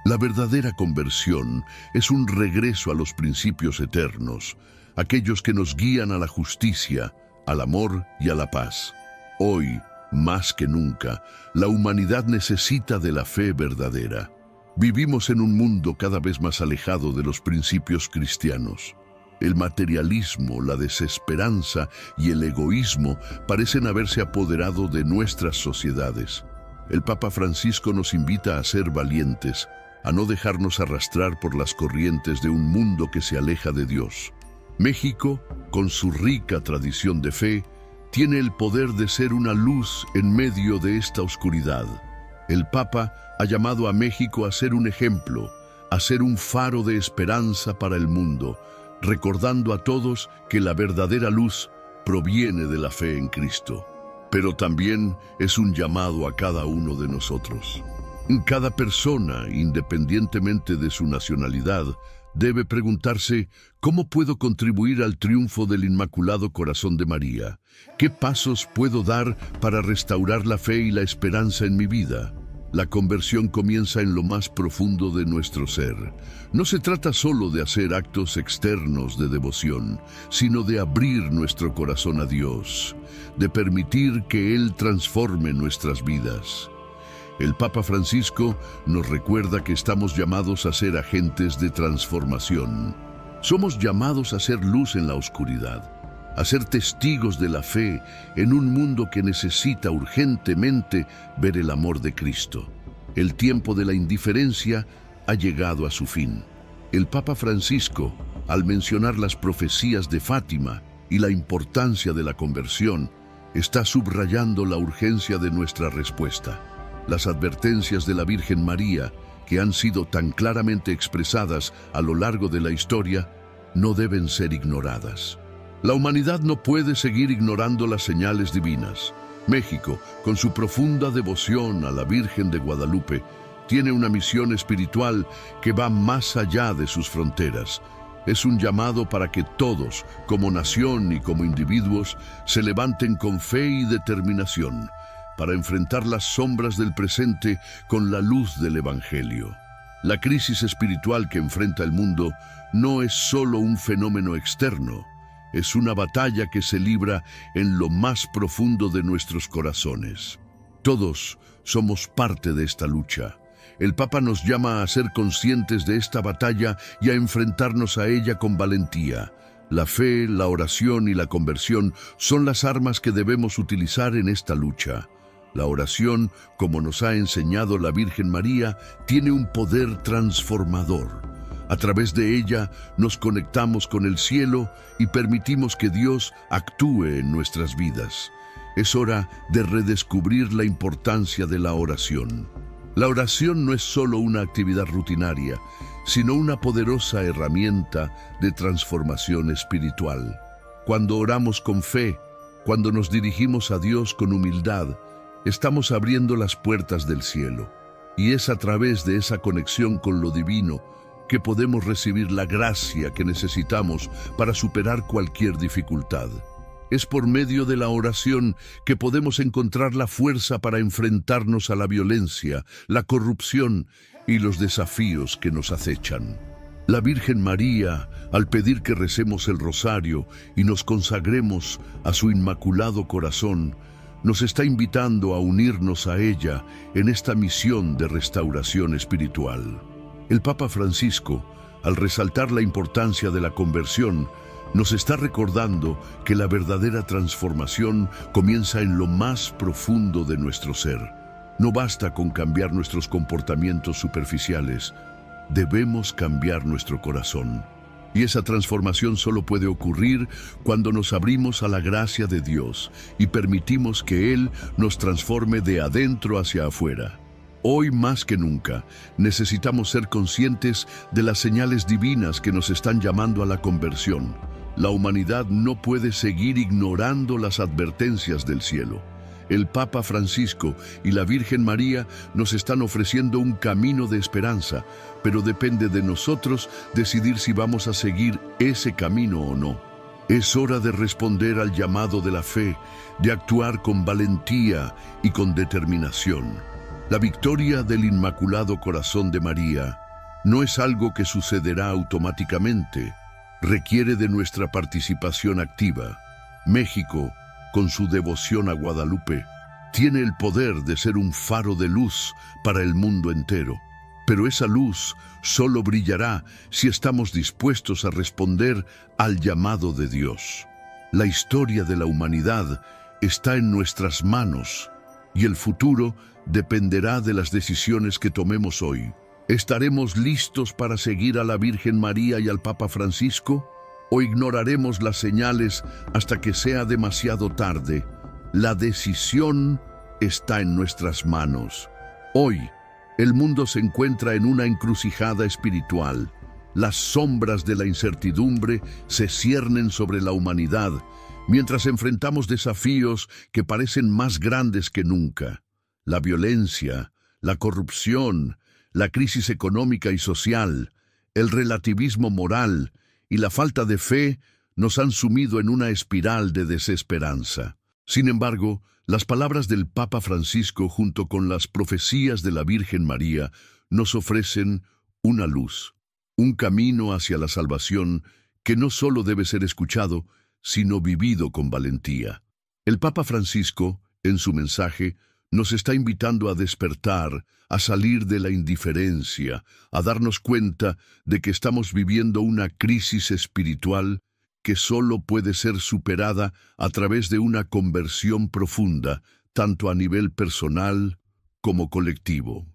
La verdadera conversión es un regreso a los principios eternos, aquellos que nos guían a la justicia, al amor y a la paz. Hoy, más que nunca, la humanidad necesita de la fe verdadera. Vivimos en un mundo cada vez más alejado de los principios cristianos. El materialismo, la desesperanza y el egoísmo parecen haberse apoderado de nuestras sociedades. El Papa Francisco nos invita a ser valientes, a no dejarnos arrastrar por las corrientes de un mundo que se aleja de Dios. México, con su rica tradición de fe, tiene el poder de ser una luz en medio de esta oscuridad. El Papa ha llamado a México a ser un ejemplo, a ser un faro de esperanza para el mundo, recordando a todos que la verdadera luz proviene de la fe en Cristo. Pero también es un llamado a cada uno de nosotros. Cada persona, independientemente de su nacionalidad, debe preguntarse: ¿cómo puedo contribuir al triunfo del Inmaculado Corazón de María? ¿Qué pasos puedo dar para restaurar la fe y la esperanza en mi vida? La conversión comienza en lo más profundo de nuestro ser. No se trata solo de hacer actos externos de devoción, sino de abrir nuestro corazón a Dios, de permitir que Él transforme nuestras vidas. El Papa Francisco nos recuerda que estamos llamados a ser agentes de transformación. Somos llamados a ser luz en la oscuridad, a ser testigos de la fe en un mundo que necesita urgentemente ver el amor de Cristo. El tiempo de la indiferencia ha llegado a su fin. El Papa Francisco, al mencionar las profecías de Fátima y la importancia de la conversión, está subrayando la urgencia de nuestra respuesta. Las advertencias de la Virgen María, que han sido tan claramente expresadas a lo largo de la historia, no deben ser ignoradas. La humanidad no puede seguir ignorando las señales divinas. México, con su profunda devoción a la Virgen de Guadalupe, tiene una misión espiritual que va más allá de sus fronteras. Es un llamado para que todos, como nación y como individuos, se levanten con fe y determinación para enfrentar las sombras del presente con la luz del Evangelio. La crisis espiritual que enfrenta el mundo no es solo un fenómeno externo, es una batalla que se libra en lo más profundo de nuestros corazones. Todos somos parte de esta lucha. El Papa nos llama a ser conscientes de esta batalla y a enfrentarnos a ella con valentía. La fe, la oración y la conversión son las armas que debemos utilizar en esta lucha. La oración, como nos ha enseñado la Virgen María, tiene un poder transformador. A través de ella nos conectamos con el cielo y permitimos que Dios actúe en nuestras vidas. Es hora de redescubrir la importancia de la oración. La oración no es solo una actividad rutinaria, sino una poderosa herramienta de transformación espiritual. Cuando oramos con fe, cuando nos dirigimos a Dios con humildad, estamos abriendo las puertas del cielo. Y es a través de esa conexión con lo divino que podemos recibir la gracia que necesitamos para superar cualquier dificultad. Es por medio de la oración que podemos encontrar la fuerza para enfrentarnos a la violencia, la corrupción y los desafíos que nos acechan. La Virgen María, al pedir que recemos el rosario y nos consagremos a su Inmaculado Corazón, nos está invitando a unirnos a ella en esta misión de restauración espiritual. El Papa Francisco, al resaltar la importancia de la conversión, nos está recordando que la verdadera transformación comienza en lo más profundo de nuestro ser. No basta con cambiar nuestros comportamientos superficiales, debemos cambiar nuestro corazón. Y esa transformación solo puede ocurrir cuando nos abrimos a la gracia de Dios y permitimos que Él nos transforme de adentro hacia afuera. Hoy más que nunca, necesitamos ser conscientes de las señales divinas que nos están llamando a la conversión. La humanidad no puede seguir ignorando las advertencias del cielo. El Papa Francisco y la Virgen María nos están ofreciendo un camino de esperanza, pero depende de nosotros decidir si vamos a seguir ese camino o no. Es hora de responder al llamado de la fe, de actuar con valentía y con determinación. La victoria del Inmaculado Corazón de María no es algo que sucederá automáticamente, requiere de nuestra participación activa. México, con su devoción a Guadalupe, tiene el poder de ser un faro de luz para el mundo entero. Pero esa luz solo brillará si estamos dispuestos a responder al llamado de Dios. La historia de la humanidad está en nuestras manos y el futuro dependerá de las decisiones que tomemos hoy. ¿Estaremos listos para seguir a la Virgen María y al Papa Francisco? ¿O ignoraremos las señales hasta que sea demasiado tarde? La decisión está en nuestras manos. Hoy, el mundo se encuentra en una encrucijada espiritual. Las sombras de la incertidumbre se ciernen sobre la humanidad, mientras enfrentamos desafíos que parecen más grandes que nunca. La violencia, la corrupción, la crisis económica y social, el relativismo moral y la falta de fe nos han sumido en una espiral de desesperanza. Sin embargo, las palabras del Papa Francisco junto con las profecías de la Virgen María nos ofrecen una luz, un camino hacia la salvación que no solo debe ser escuchado, sino vivido con valentía. El Papa Francisco, en su mensaje, nos está invitando a despertar, a salir de la indiferencia, a darnos cuenta de que estamos viviendo una crisis espiritual que solo puede ser superada a través de una conversión profunda, tanto a nivel personal como colectivo.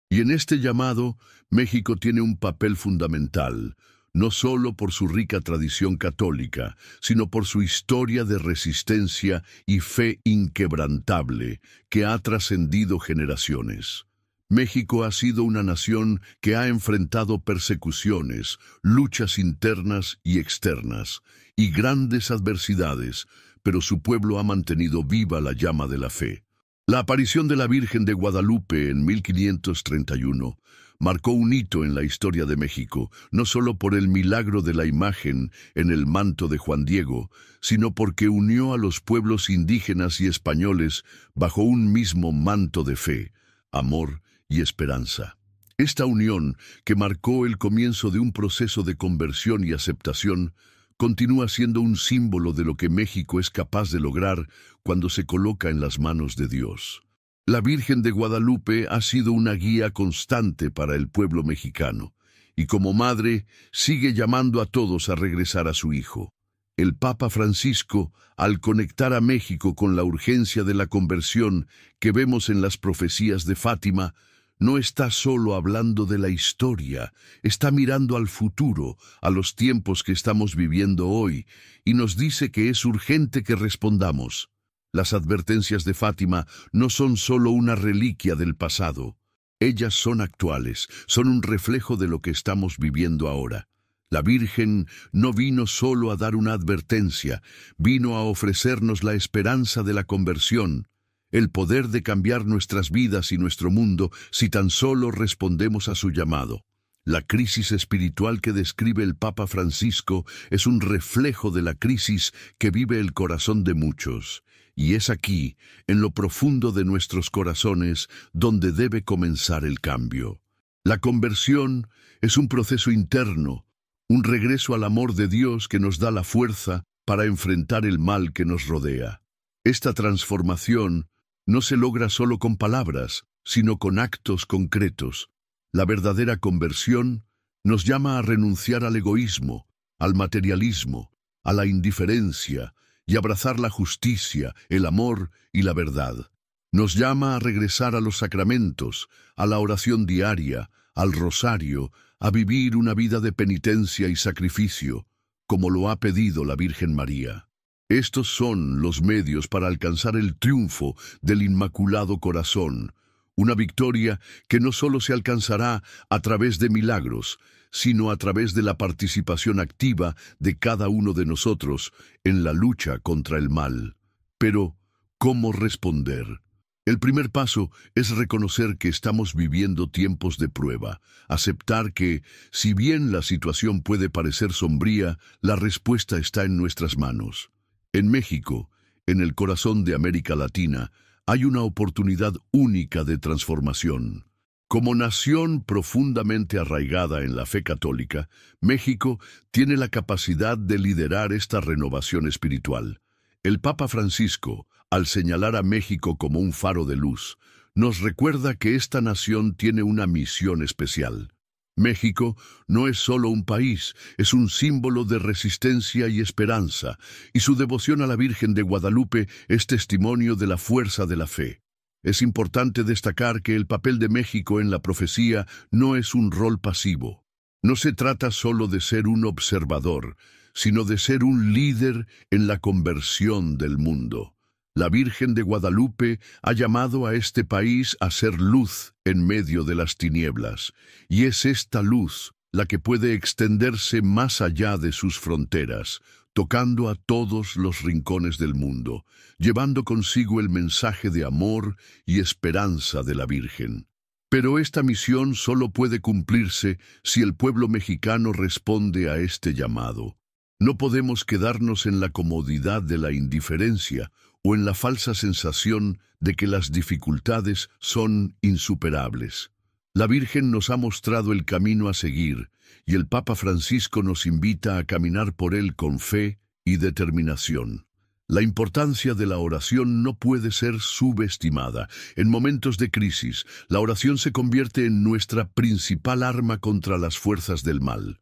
Y en este llamado, México tiene un papel fundamental, no solo por su rica tradición católica, sino por su historia de resistencia y fe inquebrantable que ha trascendido generaciones. México ha sido una nación que ha enfrentado persecuciones, luchas internas y externas, y grandes adversidades, pero su pueblo ha mantenido viva la llama de la fe. La aparición de la Virgen de Guadalupe en 1531 marcó un hito en la historia de México, no solo por el milagro de la imagen en el manto de Juan Diego, sino porque unió a los pueblos indígenas y españoles bajo un mismo manto de fe, amor y esperanza. Esta unión, que marcó el comienzo de un proceso de conversión y aceptación, continúa siendo un símbolo de lo que México es capaz de lograr cuando se coloca en las manos de Dios. La Virgen de Guadalupe ha sido una guía constante para el pueblo mexicano, y como madre sigue llamando a todos a regresar a su Hijo. El Papa Francisco, al conectar a México con la urgencia de la conversión que vemos en las profecías de Fátima, no está solo hablando de la historia, está mirando al futuro, a los tiempos que estamos viviendo hoy, y nos dice que es urgente que respondamos. Las advertencias de Fátima no son solo una reliquia del pasado. Ellas son actuales, son un reflejo de lo que estamos viviendo ahora. La Virgen no vino solo a dar una advertencia, vino a ofrecernos la esperanza de la conversión, el poder de cambiar nuestras vidas y nuestro mundo si tan solo respondemos a su llamado. La crisis espiritual que describe el Papa Francisco es un reflejo de la crisis que vive el corazón de muchos, y es aquí, en lo profundo de nuestros corazones, donde debe comenzar el cambio. La conversión es un proceso interno, un regreso al amor de Dios que nos da la fuerza para enfrentar el mal que nos rodea. Esta transformación no se logra solo con palabras, sino con actos concretos. La verdadera conversión nos llama a renunciar al egoísmo, al materialismo, a la indiferencia y abrazar la justicia, el amor y la verdad. Nos llama a regresar a los sacramentos, a la oración diaria, al rosario, a vivir una vida de penitencia y sacrificio, como lo ha pedido la Virgen María. Estos son los medios para alcanzar el triunfo del Inmaculado Corazón, una victoria que no solo se alcanzará a través de milagros, sino a través de la participación activa de cada uno de nosotros en la lucha contra el mal. Pero, ¿cómo responder? El primer paso es reconocer que estamos viviendo tiempos de prueba, aceptar que, si bien la situación puede parecer sombría, la respuesta está en nuestras manos. En México, en el corazón de América Latina, hay una oportunidad única de transformación. Como nación profundamente arraigada en la fe católica, México tiene la capacidad de liderar esta renovación espiritual. El Papa Francisco, al señalar a México como un faro de luz, nos recuerda que esta nación tiene una misión especial. México no es solo un país, es un símbolo de resistencia y esperanza, y su devoción a la Virgen de Guadalupe es testimonio de la fuerza de la fe. Es importante destacar que el papel de México en la profecía no es un rol pasivo. No se trata solo de ser un observador, sino de ser un líder en la conversión del mundo. La Virgen de Guadalupe ha llamado a este país a ser luz en medio de las tinieblas, y es esta luz la que puede extenderse más allá de sus fronteras, tocando a todos los rincones del mundo, llevando consigo el mensaje de amor y esperanza de la Virgen. Pero esta misión solo puede cumplirse si el pueblo mexicano responde a este llamado. No podemos quedarnos en la comodidad de la indiferencia o en la falsa sensación de que las dificultades son insuperables. La Virgen nos ha mostrado el camino a seguir, y el Papa Francisco nos invita a caminar por él con fe y determinación. La importancia de la oración no puede ser subestimada. En momentos de crisis, la oración se convierte en nuestra principal arma contra las fuerzas del mal.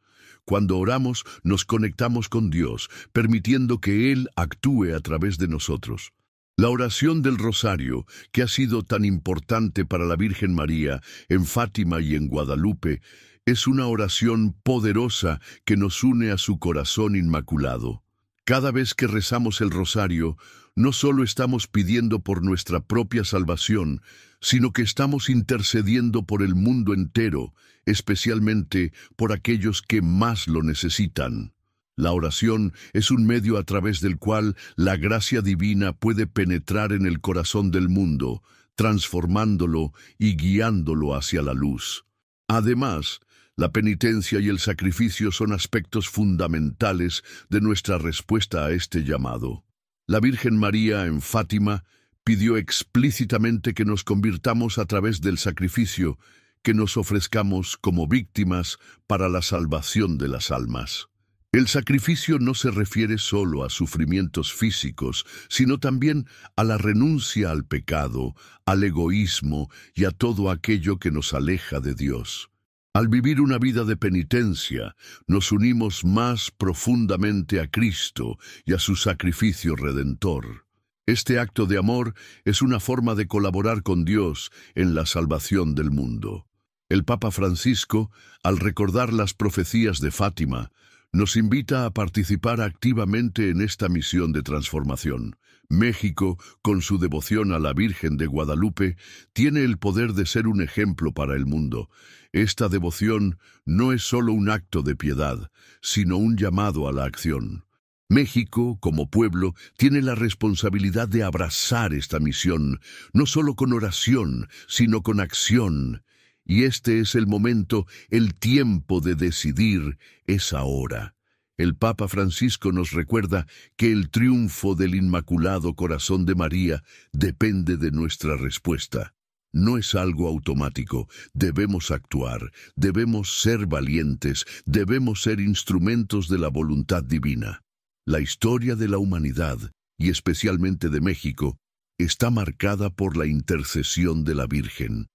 Cuando oramos, nos conectamos con Dios, permitiendo que Él actúe a través de nosotros. La oración del Rosario, que ha sido tan importante para la Virgen María en Fátima y en Guadalupe, es una oración poderosa que nos une a su corazón inmaculado. Cada vez que rezamos el Rosario, no solo estamos pidiendo por nuestra propia salvación, sino que estamos intercediendo por el mundo entero, especialmente por aquellos que más lo necesitan. La oración es un medio a través del cual la gracia divina puede penetrar en el corazón del mundo, transformándolo y guiándolo hacia la luz. Además, la penitencia y el sacrificio son aspectos fundamentales de nuestra respuesta a este llamado. La Virgen María en Fátima pidió explícitamente que nos convirtamos a través del sacrificio, que nos ofrezcamos como víctimas para la salvación de las almas. El sacrificio no se refiere solo a sufrimientos físicos, sino también a la renuncia al pecado, al egoísmo y a todo aquello que nos aleja de Dios. Al vivir una vida de penitencia, nos unimos más profundamente a Cristo y a su sacrificio redentor. Este acto de amor es una forma de colaborar con Dios en la salvación del mundo. El Papa Francisco, al recordar las profecías de Fátima, nos invita a participar activamente en esta misión de transformación. México, con su devoción a la Virgen de Guadalupe, tiene el poder de ser un ejemplo para el mundo. Esta devoción no es solo un acto de piedad, sino un llamado a la acción. México, como pueblo, tiene la responsabilidad de abrazar esta misión, no solo con oración, sino con acción. Y este es el momento, el tiempo de decidir es ahora. El Papa Francisco nos recuerda que el triunfo del Inmaculado Corazón de María depende de nuestra respuesta. No es algo automático, debemos actuar, debemos ser valientes, debemos ser instrumentos de la voluntad divina. La historia de la humanidad, y especialmente de México, está marcada por la intercesión de la Virgen.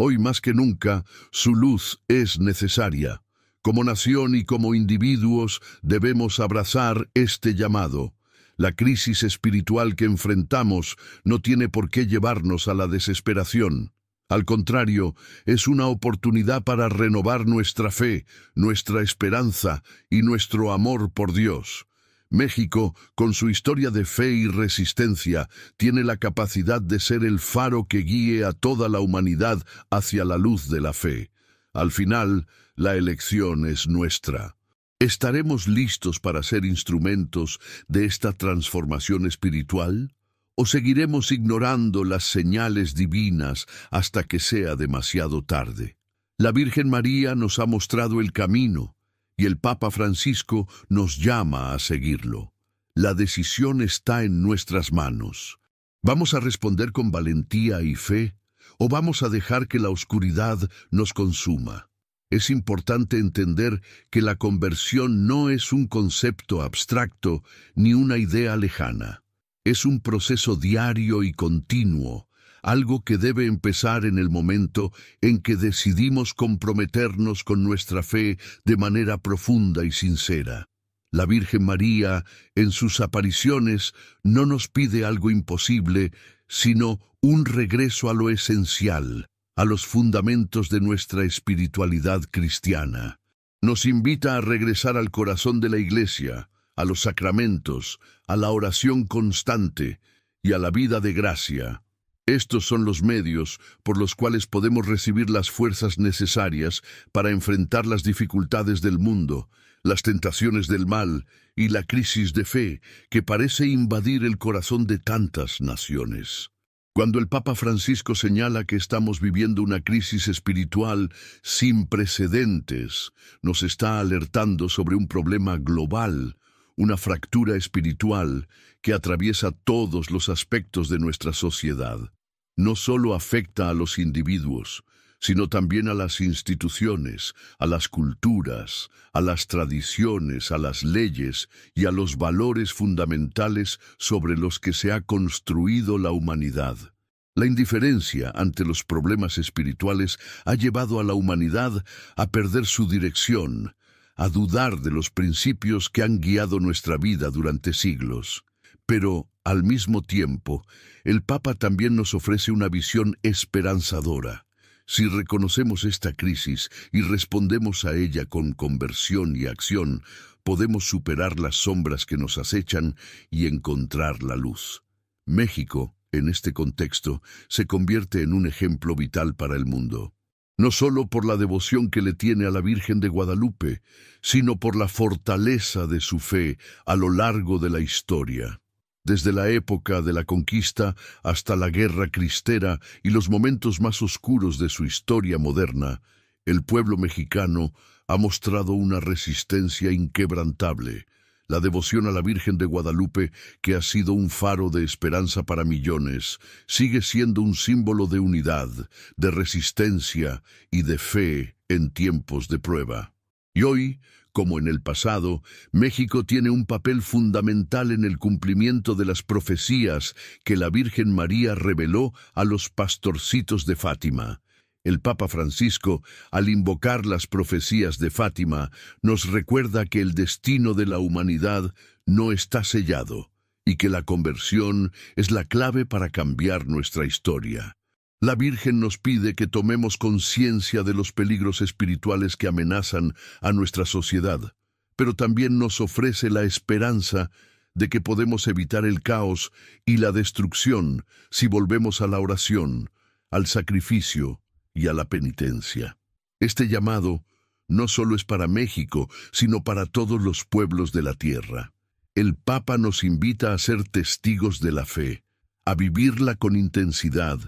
Hoy más que nunca, su luz es necesaria. Como nación y como individuos debemos abrazar este llamado. La crisis espiritual que enfrentamos no tiene por qué llevarnos a la desesperación. Al contrario, es una oportunidad para renovar nuestra fe, nuestra esperanza y nuestro amor por Dios. México, con su historia de fe y resistencia, tiene la capacidad de ser el faro que guíe a toda la humanidad hacia la luz de la fe. Al final, la elección es nuestra. ¿Estaremos listos para ser instrumentos de esta transformación espiritual? ¿O seguiremos ignorando las señales divinas hasta que sea demasiado tarde? La Virgen María nos ha mostrado el camino, y el Papa Francisco nos llama a seguirlo. La decisión está en nuestras manos. ¿Vamos a responder con valentía y fe, o vamos a dejar que la oscuridad nos consuma? Es importante entender que la conversión no es un concepto abstracto ni una idea lejana. Es un proceso diario y continuo, algo que debe empezar en el momento en que decidimos comprometernos con nuestra fe de manera profunda y sincera. La Virgen María, en sus apariciones, no nos pide algo imposible, sino un regreso a lo esencial, a los fundamentos de nuestra espiritualidad cristiana. Nos invita a regresar al corazón de la Iglesia, a los sacramentos, a la oración constante y a la vida de gracia. Estos son los medios por los cuales podemos recibir las fuerzas necesarias para enfrentar las dificultades del mundo, las tentaciones del mal y la crisis de fe que parece invadir el corazón de tantas naciones. Cuando el Papa Francisco señala que estamos viviendo una crisis espiritual sin precedentes, nos está alertando sobre un problema global, una fractura espiritual que atraviesa todos los aspectos de nuestra sociedad. No solo afecta a los individuos, sino también a las instituciones, a las culturas, a las tradiciones, a las leyes y a los valores fundamentales sobre los que se ha construido la humanidad. La indiferencia ante los problemas espirituales ha llevado a la humanidad a perder su dirección, a dudar de los principios que han guiado nuestra vida durante siglos. Pero, al mismo tiempo, el Papa también nos ofrece una visión esperanzadora. Si reconocemos esta crisis y respondemos a ella con conversión y acción, podemos superar las sombras que nos acechan y encontrar la luz. México, en este contexto, se convierte en un ejemplo vital para el mundo. no solo por la devoción que le tiene a la Virgen de Guadalupe, sino por la fortaleza de su fe a lo largo de la historia. Desde la época de la conquista hasta la guerra cristera y los momentos más oscuros de su historia moderna, el pueblo mexicano ha mostrado una resistencia inquebrantable. La devoción a la Virgen de Guadalupe, que ha sido un faro de esperanza para millones, sigue siendo un símbolo de unidad, de resistencia y de fe en tiempos de prueba. Y hoy, como en el pasado, México tiene un papel fundamental en el cumplimiento de las profecías que la Virgen María reveló a los pastorcitos de Fátima. El Papa Francisco, al invocar las profecías de Fátima, nos recuerda que el destino de la humanidad no está sellado y que la conversión es la clave para cambiar nuestra historia. La Virgen nos pide que tomemos conciencia de los peligros espirituales que amenazan a nuestra sociedad, pero también nos ofrece la esperanza de que podemos evitar el caos y la destrucción si volvemos a la oración, al sacrificio y a la penitencia. Este llamado no solo es para México, sino para todos los pueblos de la tierra. El Papa nos invita a ser testigos de la fe, a vivirla con intensidad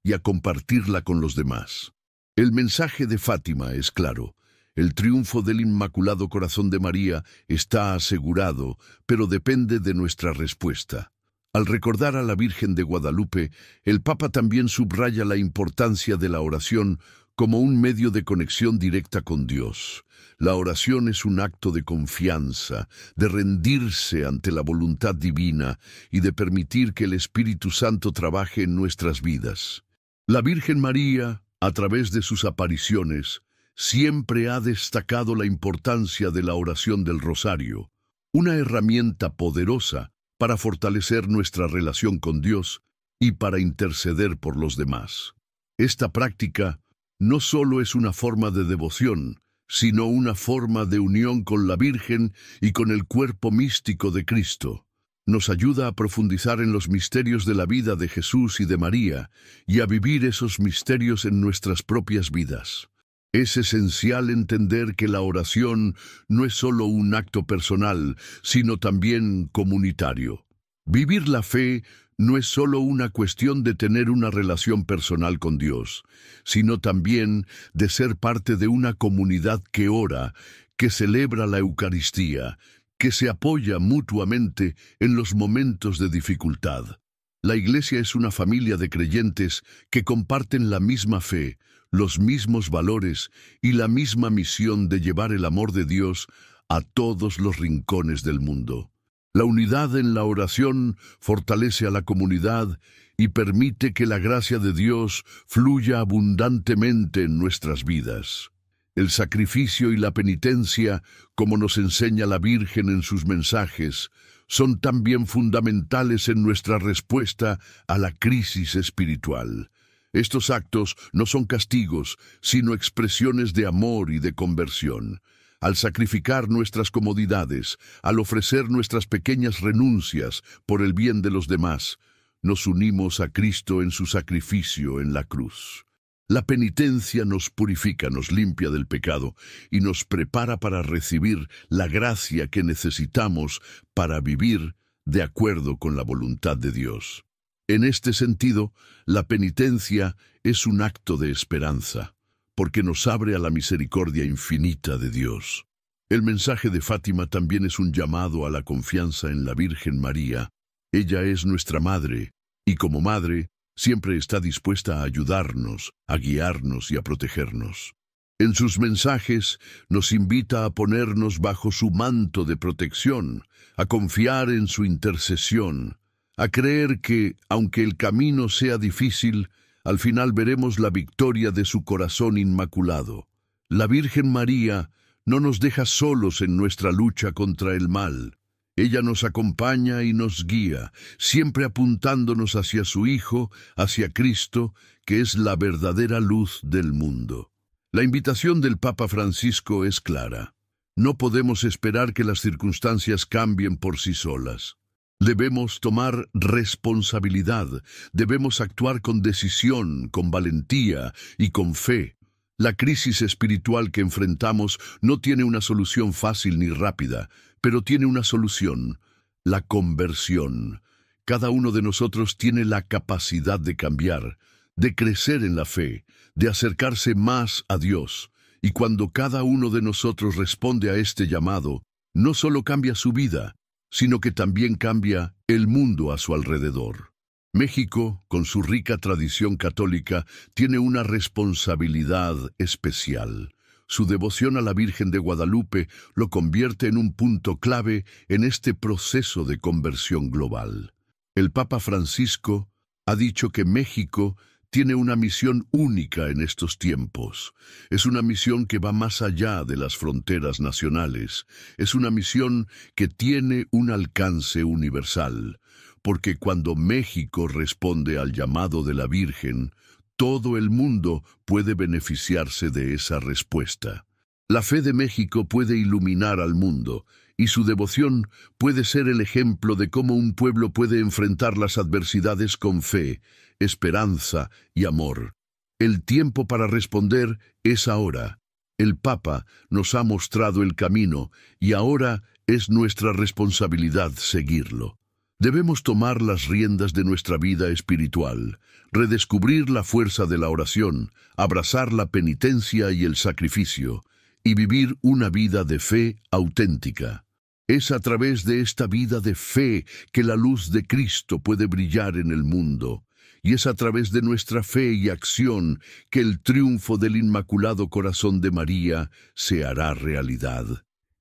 y a compartirla con los demás. El mensaje de Fátima es claro. El triunfo del Inmaculado Corazón de María está asegurado, pero depende de nuestra respuesta. Al recordar a la Virgen de Guadalupe, el Papa también subraya la importancia de la oración como un medio de conexión directa con Dios. La oración es un acto de confianza, de rendirse ante la voluntad divina y de permitir que el Espíritu Santo trabaje en nuestras vidas. La Virgen María, a través de sus apariciones, siempre ha destacado la importancia de la oración del rosario, una herramienta poderosa para fortalecer nuestra relación con Dios y para interceder por los demás. Esta práctica no solo es una forma de devoción, sino una forma de unión con la Virgen y con el cuerpo místico de Cristo. Nos ayuda a profundizar en los misterios de la vida de Jesús y de María y a vivir esos misterios en nuestras propias vidas. Es esencial entender que la oración no es solo un acto personal, sino también comunitario. Vivir la fe no es solo una cuestión de tener una relación personal con Dios, sino también de ser parte de una comunidad que ora, que celebra la Eucaristía, que se apoya mutuamente en los momentos de dificultad. La Iglesia es una familia de creyentes que comparten la misma fe, los mismos valores y la misma misión de llevar el amor de Dios a todos los rincones del mundo. La unidad en la oración fortalece a la comunidad y permite que la gracia de Dios fluya abundantemente en nuestras vidas. El sacrificio y la penitencia, como nos enseña la Virgen en sus mensajes, son también fundamentales en nuestra respuesta a la crisis espiritual. Estos actos no son castigos, sino expresiones de amor y de conversión. Al sacrificar nuestras comodidades, al ofrecer nuestras pequeñas renuncias por el bien de los demás, nos unimos a Cristo en su sacrificio en la cruz. La penitencia nos purifica, nos limpia del pecado y nos prepara para recibir la gracia que necesitamos para vivir de acuerdo con la voluntad de Dios. En este sentido, la penitencia es un acto de esperanza, porque nos abre a la misericordia infinita de Dios. El mensaje de Fátima también es un llamado a la confianza en la Virgen María. Ella es nuestra madre, y como madre, siempre está dispuesta a ayudarnos, a guiarnos y a protegernos. En sus mensajes nos invita a ponernos bajo su manto de protección, a confiar en su intercesión, a creer que, aunque el camino sea difícil, al final veremos la victoria de su corazón inmaculado. La Virgen María no nos deja solos en nuestra lucha contra el mal. Ella nos acompaña y nos guía, siempre apuntándonos hacia su Hijo, hacia Cristo, que es la verdadera luz del mundo. La invitación del Papa Francisco es clara. No podemos esperar que las circunstancias cambien por sí solas. Debemos tomar responsabilidad, debemos actuar con decisión, con valentía y con fe. La crisis espiritual que enfrentamos no tiene una solución fácil ni rápida, pero tiene una solución: la conversión. Cada uno de nosotros tiene la capacidad de cambiar, de crecer en la fe, de acercarse más a Dios. Y cuando cada uno de nosotros responde a este llamado, no solo cambia su vida, sino que también cambia el mundo a su alrededor. México, con su rica tradición católica, tiene una responsabilidad especial. Su devoción a la Virgen de Guadalupe lo convierte en un punto clave en este proceso de conversión global. El Papa Francisco ha dicho que México tiene una misión única en estos tiempos. Es una misión que va más allá de las fronteras nacionales. Es una misión que tiene un alcance universal, porque cuando México responde al llamado de la Virgen, todo el mundo puede beneficiarse de esa respuesta. La fe de México puede iluminar al mundo, y su devoción puede ser el ejemplo de cómo un pueblo puede enfrentar las adversidades con fe, esperanza y amor. El tiempo para responder es ahora. El Papa nos ha mostrado el camino y ahora es nuestra responsabilidad seguirlo. Debemos tomar las riendas de nuestra vida espiritual, redescubrir la fuerza de la oración, abrazar la penitencia y el sacrificio, y vivir una vida de fe auténtica. Es a través de esta vida de fe que la luz de Cristo puede brillar en el mundo, y es a través de nuestra fe y acción que el triunfo del Inmaculado Corazón de María se hará realidad.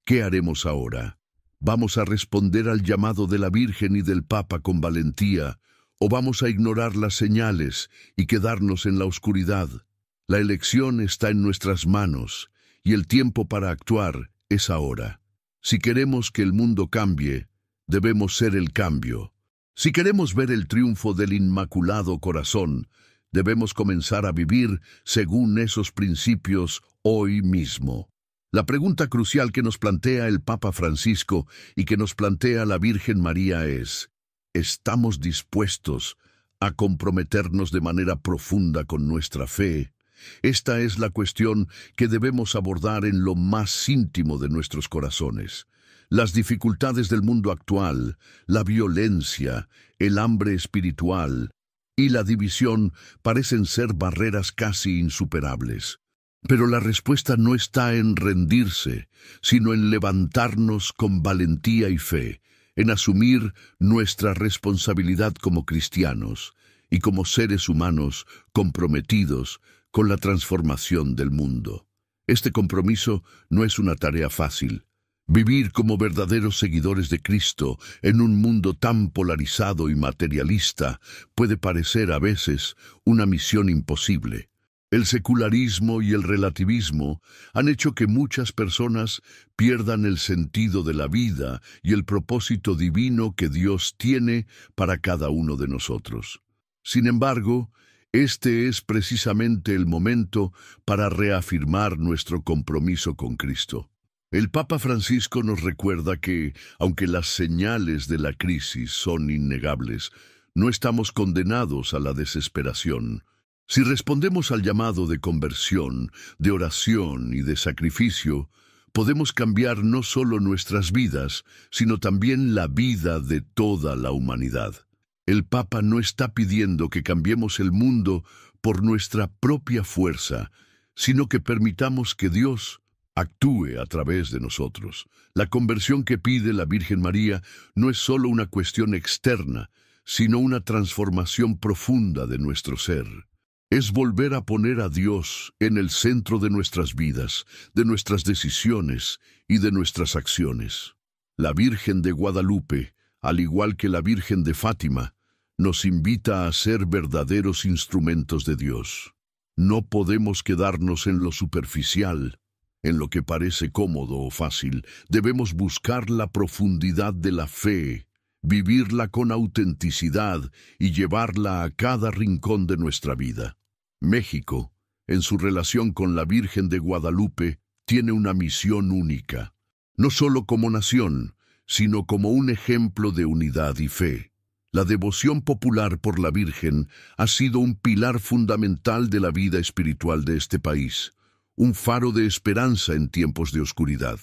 ¿Qué haremos ahora? ¿Vamos a responder al llamado de la Virgen y del Papa con valentía, o vamos a ignorar las señales y quedarnos en la oscuridad? La elección está en nuestras manos, y el tiempo para actuar es ahora. Si queremos que el mundo cambie, debemos ser el cambio. Si queremos ver el triunfo del Inmaculado Corazón, debemos comenzar a vivir según esos principios hoy mismo. La pregunta crucial que nos plantea el Papa Francisco y que nos plantea la Virgen María es: ¿estamos dispuestos a comprometernos de manera profunda con nuestra fe? Esta es la cuestión que debemos abordar en lo más íntimo de nuestros corazones. Las dificultades del mundo actual, la violencia, el hambre espiritual y la división parecen ser barreras casi insuperables. Pero la respuesta no está en rendirse, sino en levantarnos con valentía y fe, en asumir nuestra responsabilidad como cristianos y como seres humanos comprometidos con la transformación del mundo. Este compromiso no es una tarea fácil. Vivir como verdaderos seguidores de Cristo en un mundo tan polarizado y materialista puede parecer a veces una misión imposible. El secularismo y el relativismo han hecho que muchas personas pierdan el sentido de la vida y el propósito divino que Dios tiene para cada uno de nosotros. Sin embargo, este es precisamente el momento para reafirmar nuestro compromiso con Cristo. El Papa Francisco nos recuerda que, aunque las señales de la crisis son innegables, no estamos condenados a la desesperación. Si respondemos al llamado de conversión, de oración y de sacrificio, podemos cambiar no solo nuestras vidas, sino también la vida de toda la humanidad. El Papa no está pidiendo que cambiemos el mundo por nuestra propia fuerza, sino que permitamos que Dios actúe a través de nosotros. La conversión que pide la Virgen María no es solo una cuestión externa, sino una transformación profunda de nuestro ser. Es volver a poner a Dios en el centro de nuestras vidas, de nuestras decisiones y de nuestras acciones. La Virgen de Guadalupe, al igual que la Virgen de Fátima, nos invita a ser verdaderos instrumentos de Dios. No podemos quedarnos en lo superficial, en lo que parece cómodo o fácil. Debemos buscar la profundidad de la fe, vivirla con autenticidad y llevarla a cada rincón de nuestra vida. México, en su relación con la Virgen de Guadalupe, tiene una misión única, no solo como nación, sino como un ejemplo de unidad y fe. La devoción popular por la Virgen ha sido un pilar fundamental de la vida espiritual de este país. un faro de esperanza en tiempos de oscuridad.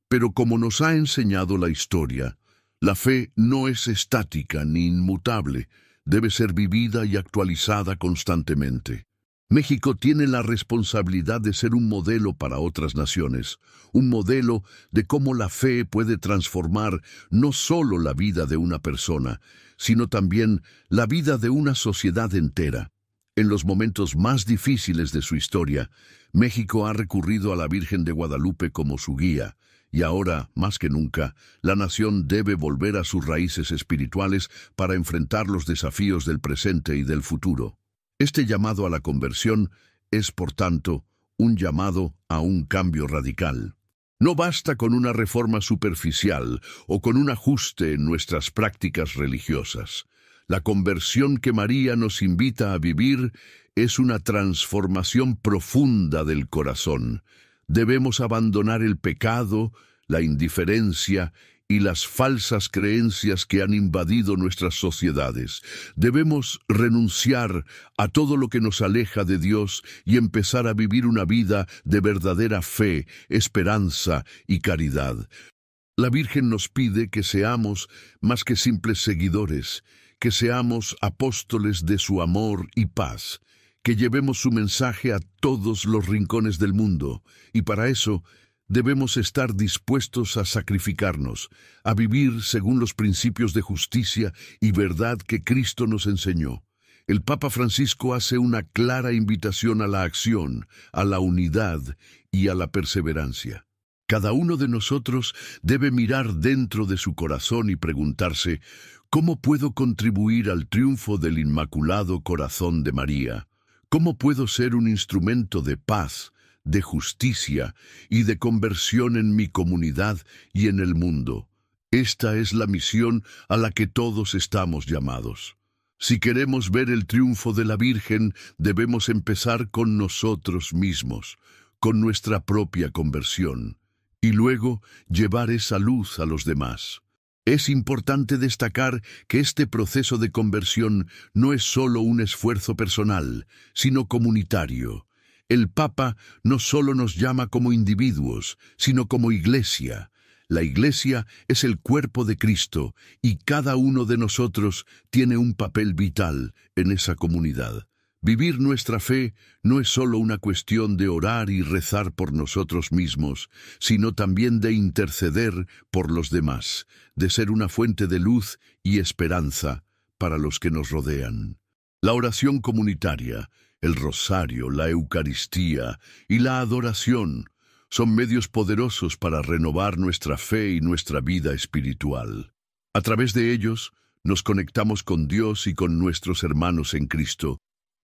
Pero como nos ha enseñado la historia, la fe no es estática ni inmutable, debe ser vivida y actualizada constantemente. México tiene la responsabilidad de ser un modelo para otras naciones, un modelo de cómo la fe puede transformar no solo la vida de una persona, sino también la vida de una sociedad entera. En los momentos más difíciles de su historia, México ha recurrido a la Virgen de Guadalupe como su guía, y ahora, más que nunca, la nación debe volver a sus raíces espirituales para enfrentar los desafíos del presente y del futuro. Este llamado a la conversión es, por tanto, un llamado a un cambio radical. No basta con una reforma superficial o con un ajuste en nuestras prácticas religiosas. La conversión que María nos invita a vivir es una transformación profunda del corazón. Debemos abandonar el pecado, la indiferencia y las falsas creencias que han invadido nuestras sociedades. Debemos renunciar a todo lo que nos aleja de Dios y empezar a vivir una vida de verdadera fe, esperanza y caridad. La Virgen nos pide que seamos más que simples seguidores, que seamos apóstoles de su amor y paz, que llevemos su mensaje a todos los rincones del mundo, y para eso debemos estar dispuestos a sacrificarnos, a vivir según los principios de justicia y verdad que Cristo nos enseñó. El Papa Francisco hace una clara invitación a la acción, a la unidad y a la perseverancia. Cada uno de nosotros debe mirar dentro de su corazón y preguntarse, ¿cómo puedo contribuir al triunfo del Inmaculado Corazón de María? ¿Cómo puedo ser un instrumento de paz, de justicia y de conversión en mi comunidad y en el mundo? Esta es la misión a la que todos estamos llamados. Si queremos ver el triunfo de la Virgen, debemos empezar con nosotros mismos, con nuestra propia conversión, y luego llevar esa luz a los demás. Es importante destacar que este proceso de conversión no es solo un esfuerzo personal, sino comunitario. El Papa no solo nos llama como individuos, sino como Iglesia. La Iglesia es el cuerpo de Cristo y cada uno de nosotros tiene un papel vital en esa comunidad. Vivir nuestra fe no es solo una cuestión de orar y rezar por nosotros mismos, sino también de interceder por los demás, de ser una fuente de luz y esperanza para los que nos rodean. La oración comunitaria, el rosario, la Eucaristía y la adoración son medios poderosos para renovar nuestra fe y nuestra vida espiritual. A través de ellos, nos conectamos con Dios y con nuestros hermanos en Cristo,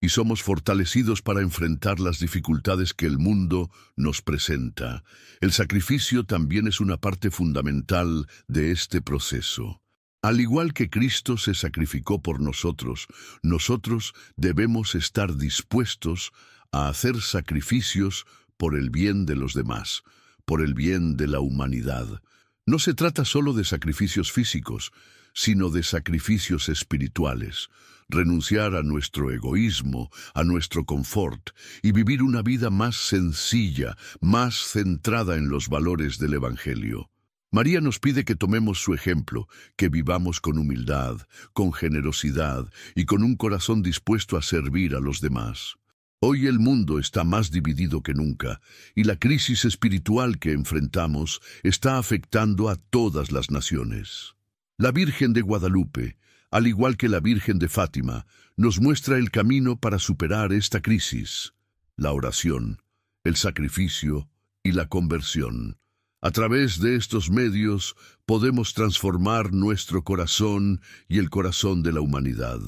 y somos fortalecidos para enfrentar las dificultades que el mundo nos presenta. El sacrificio también es una parte fundamental de este proceso. Al igual que Cristo se sacrificó por nosotros, nosotros debemos estar dispuestos a hacer sacrificios por el bien de los demás, por el bien de la humanidad. No se trata solo de sacrificios físicos, sino de sacrificios espirituales. Renunciar a nuestro egoísmo, a nuestro confort y vivir una vida más sencilla, más centrada en los valores del Evangelio. María nos pide que tomemos su ejemplo, que vivamos con humildad, con generosidad y con un corazón dispuesto a servir a los demás. Hoy el mundo está más dividido que nunca, y la crisis espiritual que enfrentamos está afectando a todas las naciones. La Virgen de Guadalupe, al igual que la Virgen de Fátima, nos muestra el camino para superar esta crisis: la oración, el sacrificio y la conversión. A través de estos medios podemos transformar nuestro corazón y el corazón de la humanidad.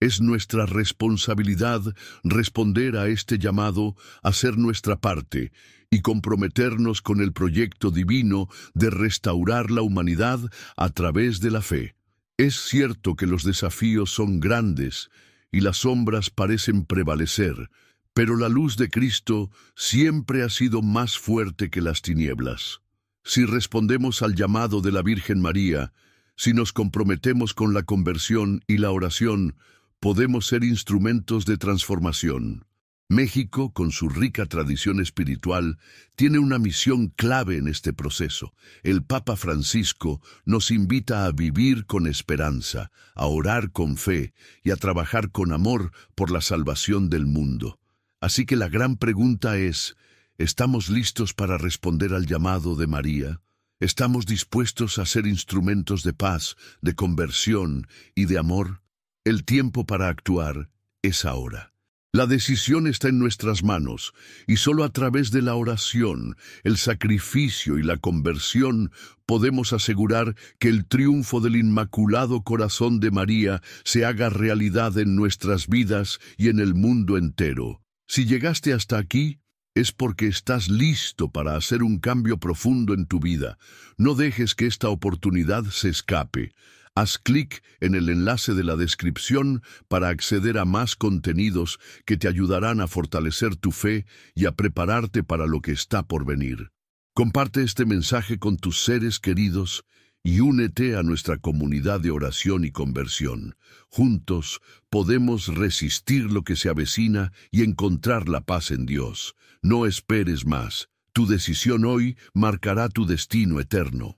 Es nuestra responsabilidad responder a este llamado, hacer nuestra parte y comprometernos con el proyecto divino de restaurar la humanidad a través de la fe. Es cierto que los desafíos son grandes y las sombras parecen prevalecer, pero la luz de Cristo siempre ha sido más fuerte que las tinieblas. Si respondemos al llamado de la Virgen María, si nos comprometemos con la conversión y la oración, podemos ser instrumentos de transformación. México, con su rica tradición espiritual, tiene una misión clave en este proceso. El Papa Francisco nos invita a vivir con esperanza, a orar con fe y a trabajar con amor por la salvación del mundo. Así que la gran pregunta es, ¿estamos listos para responder al llamado de María? ¿Estamos dispuestos a ser instrumentos de paz, de conversión y de amor? El tiempo para actuar es ahora. La decisión está en nuestras manos, y solo a través de la oración, el sacrificio y la conversión podemos asegurar que el triunfo del Inmaculado Corazón de María se haga realidad en nuestras vidas y en el mundo entero. Si llegaste hasta aquí, es porque estás listo para hacer un cambio profundo en tu vida. No dejes que esta oportunidad se escape. Haz clic en el enlace de la descripción para acceder a más contenidos que te ayudarán a fortalecer tu fe y a prepararte para lo que está por venir. Comparte este mensaje con tus seres queridos y únete a nuestra comunidad de oración y conversión. Juntos podemos resistir lo que se avecina y encontrar la paz en Dios. No esperes más. Tu decisión hoy marcará tu destino eterno.